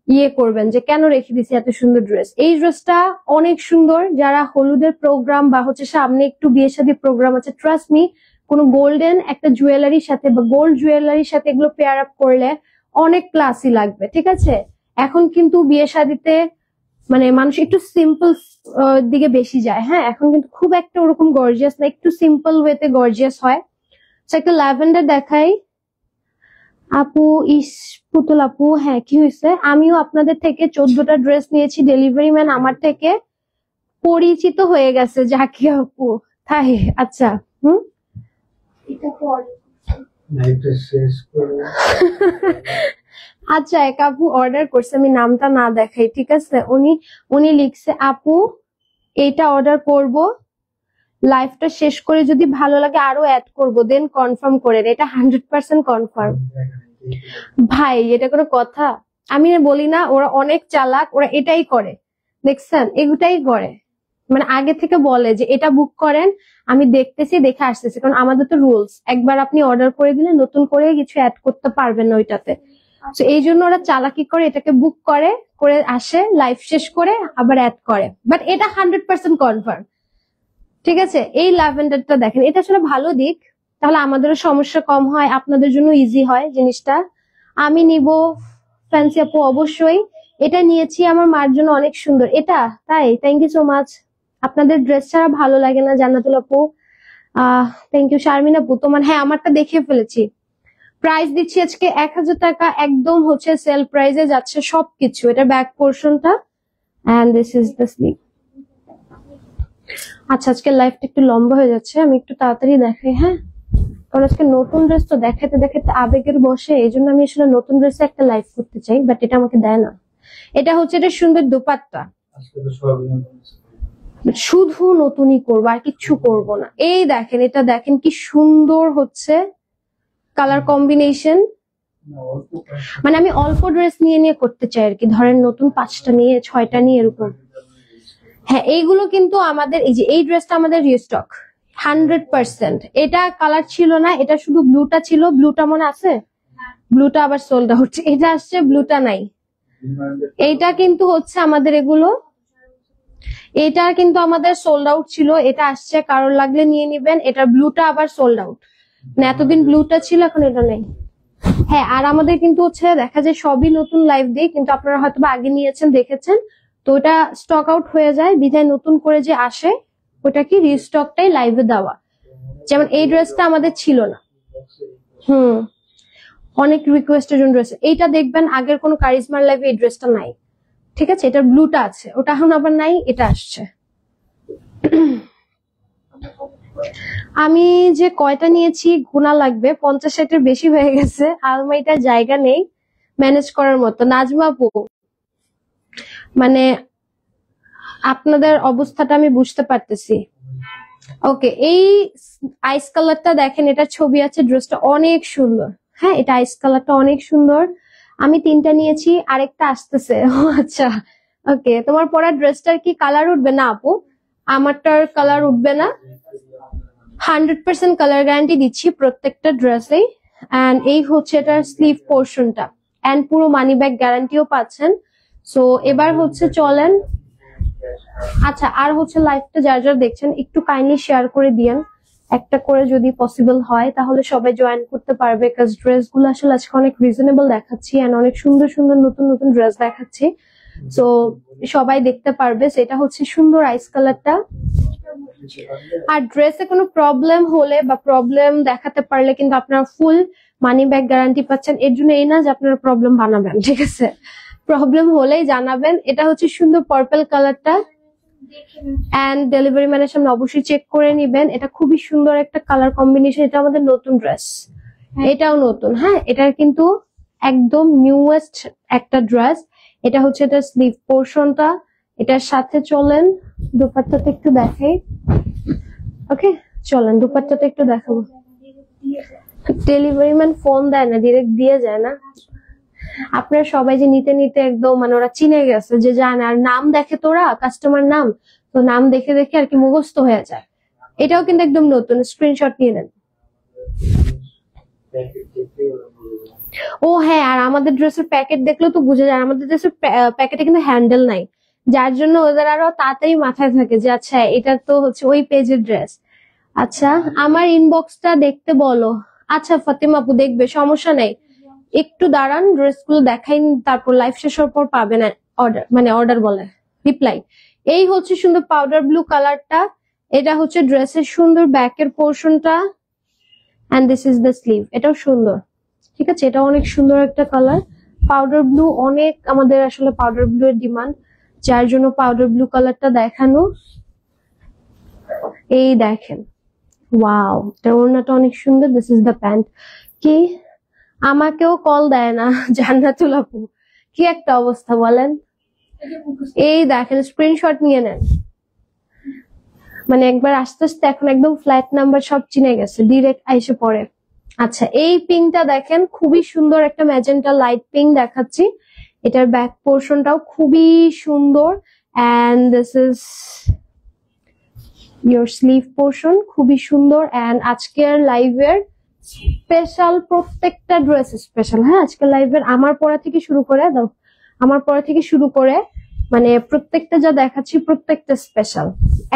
ইয়ে করবেন যে কেন রেখে দিছি এত সুন্দর ড্রেস। এই ড্রেসটা অনেক সুন্দর, যারা হলুদের প্রোগ্রাম বা হচ্ছে সামনে একটু বিয়ে শাদী প্রোগ্রাম আছে, ট্রাস্ট মি, কোনো গোল্ডেন একটা জুয়েলারির সাথে বা গোল্ড জুয়েলারির সাথে এগুলো পেয়ার আপ করলে অনেক ক্লাসি লাগবে, ঠিক আছে? এখন কিন্তু বিয়ে শাদীতে মানে মানুষ একটু সিম্পল দিকে বেশি যায়, হ্যাঁ, এখন কিন্তু খুব একটা ওরকম গর্জিয়াস না, একটু সিম্পল ওয়েতে গর্জিয়াস হয়। একটা ল্যাভেন্ডার দেখাই। আপু পুতুল আপু, হ্যাঁ কি হয়েছে, আমিও আপনাদের থেকে 14টা ড্রেস নিয়েছি, ডেলিভারি ম্যান আমার থেকে পরিচিত হয়ে গেছে জাকিয়া আপু, তাই? আচ্ছা, লাইভটা শেষ করে আচ্ছা, এক আপু অর্ডার করছে, আমি নামটা না দেখাই, ঠিক আছে? উনি লিখছে, আপু এইটা অর্ডার করব, লাইভটা শেষ করে যদি ভালো লাগে আরো অ্যাড করব, দেন কনফার্ম করেন। এটা 100% কনফার্ম। ভাই এটা কোনো কথা? আমি বলি না ওরা অনেক চালাক, ওরা এটাই করে, দেখছেন? এগুটাই করে, মানে আগে থেকে বলে যে এটা বুক করেন, আমি দেখতেছি, দেখে আসতেছি। কারণ আমাদের তো রুলস, একবার আপনি অর্ডার করে দিলে নতুন করে কিছু অ্যাড করতে পারবেন না ওইটাতে। তো এই জন্য ওরা চালাকি করে, এটাকে বুক করে করে আসে, লাইভ শেষ করে আবার অ্যাড করে। বাট এটা 100% কনফার্ম, ঠিক আছে? এই ল্যাভেন্ডারটা দেখেন, এটা আসলে ভালো দিক, তাহলে আমাদেরও সমস্যা কম হয়, আপনাদের জন্য ইজি হয় জিনিসটা। আমি নিব ফ্যান্সি আপু, অবশ্যই। এটা নিয়েছি আমার মার জন্য, অনেক সুন্দর এটা। তাই, থ্যাংক ইউ সো মাচ। আপনাদের ড্রেস ছাড়া ভালো লাগে না জান্নাতুল আপু। থ্যাংক ইউ শারমিন আপু। তোমার, হ্যাঁ আমারটা দেখে ফেলেছি। প্রাইস দিচ্ছি আজকে 1000 টাকা, একদম হচ্ছে সেল প্রাইসে যাচ্ছে সবকিছু। এটা ব্যাক পোর্শনটা, and this is the sleeve. আচ্ছা, আজকে লাইফটা একটু লম্বা হয়ে যাচ্ছে, আমি একটু তাড়াতাড়ি দেখাই, হ্যাঁ? কারণ আজকে নতুন ড্রেস তো দেখাতে দেখাতে আবেগের বসে, এই জন্য আমি আসলে নতুন ড্রেসে একটা লাইভ করতে চাই, বাট এটা আমাকে দেয় না। এটা হচ্ছে, এটা সুন্দর দোপাট্টা, আজকে তো সব শুধু নতুনই করবো, আর কিচ্ছু করব না। এই দেখেন, এটা দেখেন কি সুন্দর হচ্ছে কালার কম্বিনেশন। মানে আমি অল্প ড্রেস নিয়ে নিয়ে করতে চাই আর কি, ধরেন নতুন 5টা নিয়ে 6টা নিয়ে এরকম। হ্যাঁ, এইগুলো কিন্তু আমাদের, এই যে এই ড্রেসটা আমাদের রিস্টক 100%। এটা কালার ছিল না, এটা শুধু ব্লুটা ছিল। ব্লুটা মনে আছে? ব্লুটা আবার সোল্ড আউট, এটা আসছে, ব্লুটা নাই। এইটা কিন্তু হচ্ছে আমাদের এগুলো, এটা কিন্তু আমাদের সোল্ড আউট ছিল, এটা আসছে, কারোর লাগলে নিয়ে নিবেন। এটা ব্লুটা আবার সোল্ড আউট, মানে এতদিন ব্লুটা ছিল, এখন এটা নেই। হ্যাঁ, আর আমাদের কিন্তু হচ্ছে দেখা যায় সবই নতুন লাইভ দিই, কিন্তু আপনারা হয়তো আগে নিয়েছেন, দেখেছেন, তো ওটা স্টক আউট হয়ে যায়, বিধায় নতুন করে যে আসে ওটা কি রিস্টকটাই লাইভে দেওয়া। যেমন এই ড্রেসটা আমাদের ছিল না, অনেক রিকোয়েস্টের জন্য ড্রেস। এইটা দেখবেন আগের কোনো কারিজমার লাইভে এই ড্রেসটা নাই, ঠিক আছে? এটা ব্লুটা আছে, ওটা এখন আবার নাই, এটা আসছে। আমি যে কয়টা নিয়েছি গোনা লাগবে, 50-60-এর বেশি হয়ে গেছে, আলমারিটার জায়গা নেই ম্যানেজ করার মতো। নাজমা আপু, মানে আপনাদের অবস্থাটা আমি বুঝতে পারতেছি। ওকে, এই আইস কালারটা দেখেন, এটা ছবি আছে, ড্রেসটা অনেক সুন্দর। হ্যাঁ, এটা আইস কালারটা অনেক সুন্দর। আমি 3টা নিয়েছি, আরেকটা আসতেছে। ও আচ্ছা, ওকে। তোমার পরা ড্রেসটার কি কালার উঠবে? না আপু, আমারটার কালার উঠবে না। 100% কালার গ্যারান্টি দিচ্ছি প্রত্যেকটা ড্রেসেই। এন্ড এই হচ্ছে এটার স্লিভ পোর্শনটা, এন্ড পুরো মানি ব্যাগ গ্যারান্টিও পাচ্ছেন। সো এবার হচ্ছে চলেন। আচ্ছা, আর হচ্ছে লাইভটা যারা যারা দেখছেন একটু কাইন্ডলি শেয়ার করে দিয়েন, একটা করে যদি পসিবল হয়, তাহলে সবাই জয়েন করতে পারবে। কাজ ড্রেস গুলো আসলে আজকে অনেক রিজনেবল দেখাচ্ছি, এন্ড অনেক সুন্দর সুন্দর নতুন নতুন ড্রেস দেখাচ্ছি, সো সবাই দেখতে পারবে। সেটা হচ্ছে সুন্দর আইস কালারটা। আর ড্রেসে কোনো প্রবলেম হলে বা প্রবলেম দেখাতে পারলে কিন্তু আপনারা ফুল মানি ব্যাক গ্যারান্টি পাচ্ছেন। এর জন্য এই না যে আপনারা প্রবলেম বানাবেন, ঠিক আছে? প্রবলেম হলেই জানাবেন। এটা হচ্ছে সুন্দর পার্পল কালারটা, এন্ড ডেলিভারি ম্যানের সামনে অবশ্যই চেক করে নিবেন। এটা খুবই সুন্দর একটা কালার কম্বিনেশন। এটা আমাদের নতুন ড্রেস, এটাও নতুন। হ্যাঁ, এটা কিন্তু একদম নিউয়েস্ট একটা ড্রেস। এটা হচ্ছে এটা স্লিভ পোর্শনটা। এটার সাথে চলেন দুপাট্টাটা একটু দেখাই। ওকে, চলেন দুপাট্টাটা একটু দেখাবো। ডেলিভারি ম্যান ফোন দেয় না, ডিরেক্ট দিয়ে যায় না। আপনারা সবাই যে নিতে নিতে একদম, মানে ওরা চিনে গেছে যে জানে, আর নাম দেখে তোরা, কাস্টমার নাম, তো নাম দেখে দেখে আর কি মুখস্থ হয়ে যায়। এটাও কিন্তু একদম নতুন, স্ক্রিনশট নিয়ে নেন। ও হ্যাঁ, আর আমাদের ড্রেসের প্যাকেট দেখলেও তো বুঝে যায়, আমাদের ড্রেসের প্যাকেটে কিন্তু হ্যান্ডেল নাই, যার জন্য ওদের আরো তাড়াতাড়ি মাথায় থাকে যে আচ্ছা এটা তো হচ্ছে ওই পেজের ড্রেস। আচ্ছা, আমার ইনবক্সটা দেখতে বলো। আচ্ছা ফাতেমা আপু দেখবে, সমস্যা নেই, একটু দাঁড়ান, ড্রেসগুলো দেখাই, তারপর লাইভ শেষ হওয়ার পর পাবেন অর্ডার, মানে অর্ডার বলে রিপ্লাই। এই হচ্ছে সুন্দর পাউডার ব্লু কালারটা, এটা হচ্ছে ড্রেসের সুন্দর ব্যাকের পোর্শনটা, and this is the sleeve. এটাও সুন্দর, ঠিক আছে? এটা অনেক সুন্দর একটা কালার, পাউডার ব্লু। অনেক আমাদের আসলে পাউডার ব্লু এর ডিমান্ড, যার জন্য পাউডার ব্লু কালারটা দেখানো। এই দেখেন, ওয়াও, এটা ওড়নাটা অনেক সুন্দর। This is the pant. কি আমাকেও কল দেয় না জান্নাতুল আপু, কি একটা অবস্থা বলেন। এই দেখেন স্ক্রিনশট নিয়ে নেন, মানে একবার আস্তে আস্তে এখন একদম ফ্ল্যাট নাম্বার সব চিনে গেছে, ডিরেক্ট আইসে পড়ে। আচ্ছা এই পিঙ্কটা দেখেন, খুবই সুন্দর একটা ম্যাজেন্টা লাইট পিঙ্ক দেখাচ্ছি। এটার ব্যাক পোর্শনটাও খুবই সুন্দর, and this is your sleeve portion, খুবই সুন্দর। এন্ড আজকের লাইভের স্পেশাল, প্রত্যেকটা ড্রেস স্পেশাল। হ্যাঁ আজকের লাইভের আমার পড়া থেকে শুরু করে দাও, আমার পড়া থেকে শুরু করে মানে প্রত্যেকটা যা দেখাচ্ছি প্রত্যেকটা স্পেশাল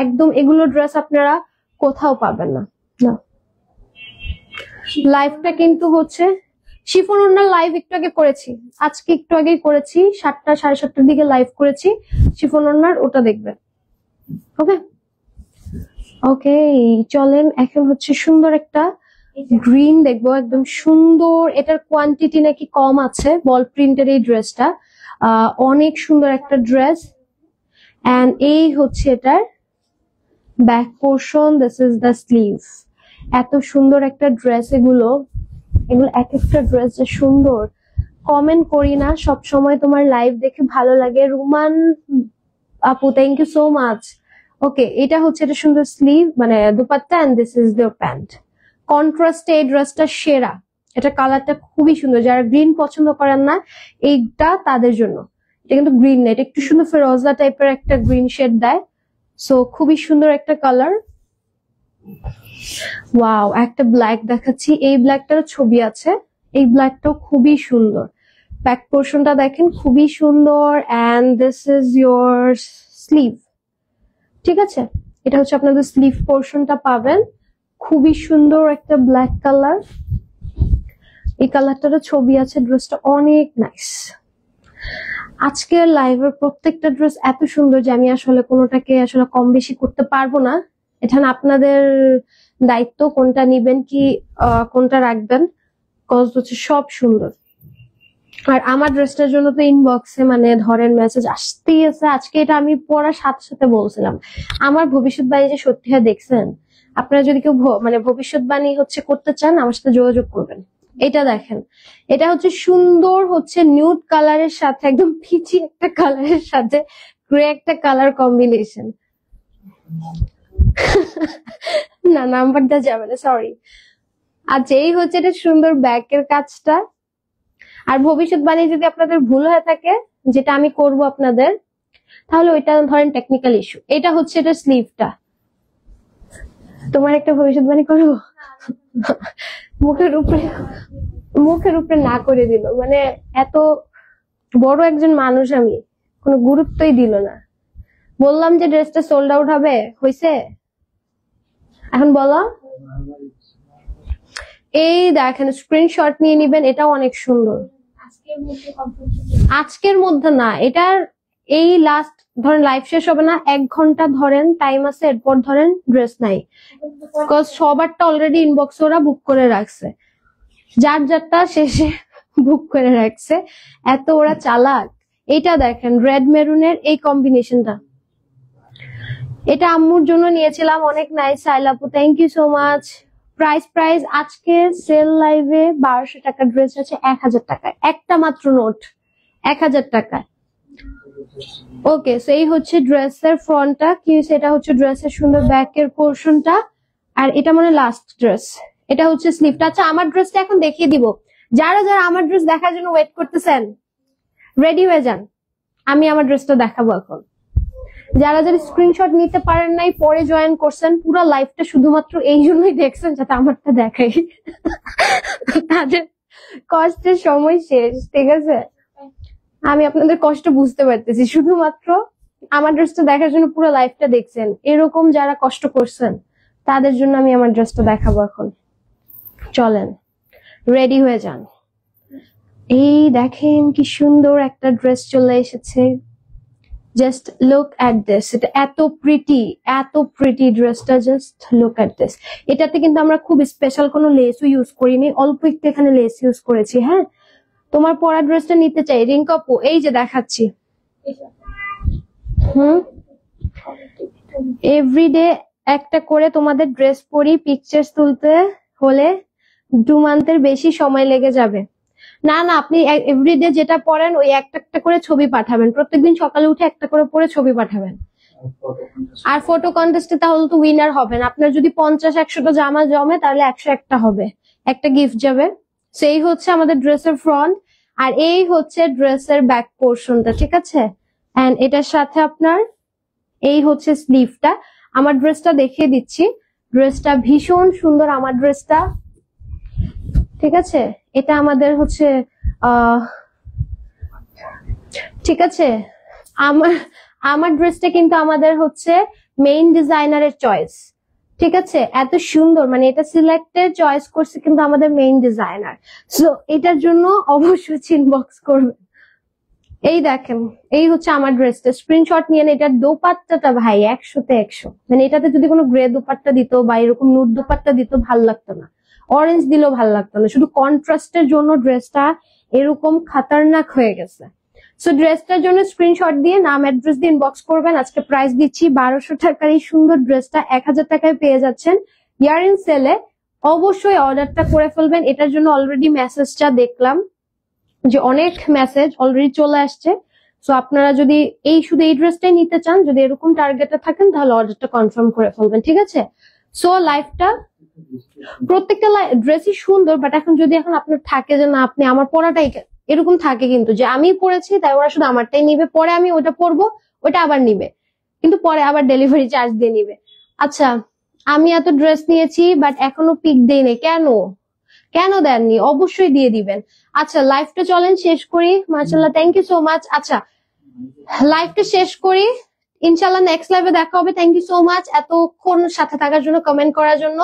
একদম। এগুলো ড্রেস আপনারা কোথাও পাবেন না। লাইভটা কিন্তু হচ্ছে শিফন ওড়নার লাইভ একটু আগে করেছি, আজকে একটু আগে করেছি, 7টা 7:30টার দিকে লাইভ করেছি শিফন ওড়নার, ওটা দেখবেন। ওকে ওকে চলেন এখন হচ্ছে সুন্দর একটা গ্রিন দেখবো, একদম সুন্দর। এটার কোয়ান্টিটি নাকি কম আছে, বল প্রিন্টের এই ড্রেসটা অনেক সুন্দর একটা ড্রেস। এন্ড এই হচ্ছে এটার back portion, this is the sleeve. এত সুন্দর একটা ড্রেস, এগুলো এক একটা ড্রেস যে সুন্দর। কমেন্ট করি না সব সময়, তোমার লাইভ দেখে ভালো লাগে। রুমান আপু thank you so much. Okay এটা হচ্ছে এটা সুন্দর স্লিভ মানে dupatta, and this is the pant. কন্ট্রাস্টে এই ড্রেসটা সেরা, এটা কালারটা খুবই সুন্দর। যারা গ্রিন পছন্দ করেন না এইটা তাদের জন্য। এটা কিন্তু গ্রিন না, এটা একটু সুন্দর ফেরোজা টাইপের একটা গ্রিন শেড দেয়, সো খুবই সুন্দর একটা কালার। ওয়াও একটা ব্ল্যাক দেখাচ্ছি, এই ব্ল্যাকটার ছবি আছে, এই ব্ল্যাকটাও খুবই সুন্দর। ব্যাক পোর্শনটা দেখেন খুবই সুন্দর, and this is your sleeve. ঠিক আছে এটা হচ্ছে আপনাদের স্লিভ পোর্শনটা পাবেন, খুবই সুন্দর একটা ব্ল্যাক কালার। এই কালারটারও ছবি আছে, ড্রেসটা অনেক নাইস। আজকের লাইভের প্রত্যেকটা ড্রেস এত সুন্দর যে আমি আসলে কোনোটাকে আসলে কম বেশি করতে পারবো না। এখানে আপনাদের দায়িত্ব কোনটা নিবেন কি কোনটা রাখবেন, কজ হচ্ছে সব সুন্দর। আর আমার ড্রেসটার জন্য তো ইনবক্সে মানে ধরেন মেসেজ আসতেই আছে। আজকে এটা আমি পড়ার সাথে সাথে বলছিলাম, আমার ভবিষ্যৎবাণী যে সত্যি হয় দেখছেন। আপনারা যদি কেউ মানে ভবিষ্যৎবাণী হচ্ছে করতে চান আমার সাথে যোগাযোগ করবেন। এটা দেখেন, এটা হচ্ছে সুন্দর হচ্ছে নিউড কালারের সাথে একদম পিচি একটা কালারের সাথে গ্রে একটা কালার কম্বিনেশন। না নাম্বার দেওয়া যাবে না, সরি। আচ্ছা এই হচ্ছে এটা সুন্দর ব্যাকের কাজটা। আর ভবিষ্যৎবাণী যদি আপনাদের ভুল হয়ে থাকে, যেটা আমি করব আপনাদের, তাহলে ওইটা ধরেন টেকনিক্যাল ইস্যু। এটা হচ্ছে এটা স্লিভটা। তোমার একটা ভবিষ্যৎবাণী করবো, মুখের উপরে না করে দিল, মানে এত বড় একজন মানুষ আমি, কোনো গুরুত্বই দিল না। বললাম যে ড্রেসটা সোল্ড আউট হবে, হয়েছে? এখন বলো। এই দেখেন স্ক্রিনশট নিয়ে নিবেন, এটাও অনেক সুন্দর। আজকের মধ্যে না, এটার এই লাস্ট ধরেন লাইভ শেষ হবে না, 1 ঘন্টা ধরেন টাইম আছে, এরপর ধরেন ড্রেস নাই। বিকজ সবারটা অলরেডি ইনবক্সে ওরা বুক করে রাখছে, যার যারটা শেষে বুক করে রাখছে, এত ওরা চালাক। এইটা দেখেন রেড মেরুনের এই কম্বিনেশনটা, এটা আম্মুর জন্য নিয়েছিলাম, অনেক নাইস। সাইলাপু thank you so much. Price আজকে সেল লাইভে 1200 টাকার ড্রেস আছে 1000 টাকায়, একটা মাত্র নোট 1000 টাকায়। ওকে সো এই হচ্ছে ড্রেসের ফ্রন্টটা, কি সেটা হচ্ছে ড্রেসের সুন্দর ব্যাকের পোর্শনটা, আর এটা মানে লাস্ট ড্রেস। এটা হচ্ছে স্লিভটা। আচ্ছা আমার ড্রেসটা এখন দেখিয়ে দিব, যারা যারা আমার ড্রেস দেখার জন্য ওয়েট করতেছেন রেডি হয়ে যান, আমি আমার ড্রেসটা দেখাবো এখন। যারা যারা স্ক্রিনশট নিতে পারেন নাই, পরে জয়েন করছেন, পুরো লাইভটা শুধুমাত্র এই জন্যই দেখছেন যাতে আমারটা দেখাই, তাদের কষ্টের সময় শেষ। ঠিক আছে আমি আপনাদের কষ্ট বুঝতে পারতেছি, শুধুমাত্র আমার ড্রেসটা দেখার জন্য পুরো লাইভটা দেখছেন। এরকম যারা কষ্ট করছেন তাদের জন্য আমি আমার ড্রেসটা দেখাবো এখন। চলেন রেডি হয়ে যান। এই দেখেন কি সুন্দর একটা ড্রেস চলে এসেছে, জাস্ট লুক এট দিস। এটা এত প্রিটি ড্রেসটা, জাস্ট লুক এট দিস। এটাতে কিন্তু আমরা খুব স্পেশাল কোনো লেসও ইউজ করিনি, অল্প একটু এখানে লেস ইউজ করেছি। হ্যাঁ তোমার পরা ড্রেসটা নিতে চাই রিঙ্কা আপু, এই যে দেখাচ্ছি। এভরিডে একটা করে তোমাদের ড্রেস পরি, পিকচার্স তুলতে হলে 2 মান্থের বেশি সময় লেগে যাবে। না না, আপনি এভরিডে যেটা পড়েন ওই একটা একটা করে ছবি পাঠাবেন, প্রত্যেকদিন সকালে উঠে একটা করে পড়ে ছবি পাঠাবেন। আর ফটো কন্টেস্টে তাহলে তো উইনার হবেন। আপনার যদি 50-100টা জামা জমে তাহলে 101টা হবে, একটা গিফট যাবে। সেই হচ্ছে আমাদের ড্রেসের ফ্রন্ট, আর এই হচ্ছে ড্রেসের ব্যাক পোর্শনটা, ঠিক আছে। এন্ড এটার সাথে আপনার এই হচ্ছে স্লিভটা। আমার ড্রেসটা দেখিয়ে দিচ্ছি, ড্রেসটা ভীষণ সুন্দর। আমার ড্রেসটা, ঠিক আছে, এটা আমাদের হচ্ছে ঠিক আছে, আমার আমার ড্রেসটা কিন্তু আমাদের হচ্ছে মেইন ডিজাইনারের চয়েস, ঠিক আছে। এত সুন্দর, মানে এটা সিলেক্টেড চয়েস করছে কিন্তু আমাদের মেইন ডিজাইনার। সো এটার জন্য অবশ্যই ইনবক্স করবেন। এই দেখেন, এই হচ্ছে আমার ড্রেসটা, স্ক্রিনশট নিয়ে নেন। এটার দোপাট্টাটা ভাই 100-তে 100, মানে এটাতে যদি কোনো গ্রে দোপাট্টা দিত বা এরকম নুড দোপাট্টা দিত ভাল লাগতো না, অরেঞ্জ দিলেও ভাল লাগতো না, শুধু কন্ট্রাস্টের জন্য ড্রেসটা এরকম খাতারনাক হয়ে গেছে। সো ড্রেসটার জন্য স্ক্রিনশট দিয়ে নাম অ্যাড্রেস দিয়ে ইনবক্স করবেন। আজকে প্রাইস দিচ্ছি 1200 টাকার এই সুন্দর ড্রেসটা 1000 টাকায় পেয়ে যাচ্ছেন ইয়ার ইন সেলে। অবশ্যই অর্ডারটা করে ফেলবেন। এটার জন্য অলরেডি মেসেজটা দেখলাম যে অনেক মেসেজ অলরেডি চলে আসছে। সো আপনারা যদি শুধু এই ড্রেসটাই নিতে চান, যদি এরকম টার্গেটে থাকেন, তাহলে অর্ডারটা কনফার্ম করে ফেলবেন, ঠিক আছে। সো লাইফটা প্রত্যেকটা ড্রেসই সুন্দর, বাট এখন আপনার থাকে যে না আপনি আমার পরাটাই, এরকম থাকে কিন্তু যে আমি পরেছি তাই ওরা শুধু আমারটাই নিবে, পরে আমি ওটা পরবো, ওটা আবার নিবে, কিন্তু পরে আবার ডেলিভারি চার্জ দিয়ে নিবে। আচ্ছা, আমি এত ড্রেস নিয়েছি বাট এখনো পিক দেইনি, কেন দেননি? অবশ্যই দিয়ে দিবেন। আচ্ছা, লাইফটা চলেন শেষ করি। মাশাআল্লাহ, থ্যাংক ইউ সো মাচ। আচ্ছা, লাইফটা শেষ করি, ইনশাআল্লাহ নেক্সট লাইভে দেখা হবে। থ্যাংক ইউ সো মাচ এতক্ষণ সাথে থাকার জন্য, কমেন্ট করার জন্য।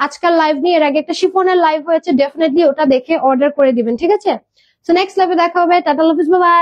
আজকাল লাইভ নিয়ে এর আগে একটা শিফনের লাইভ হয়েছে, ডেফিনেটলি ওটা দেখে অর্ডার করে দিবেন, ঠিক আছে। সো নেক্সট লাইভে দেখা হবে। Tata, love you, bye by.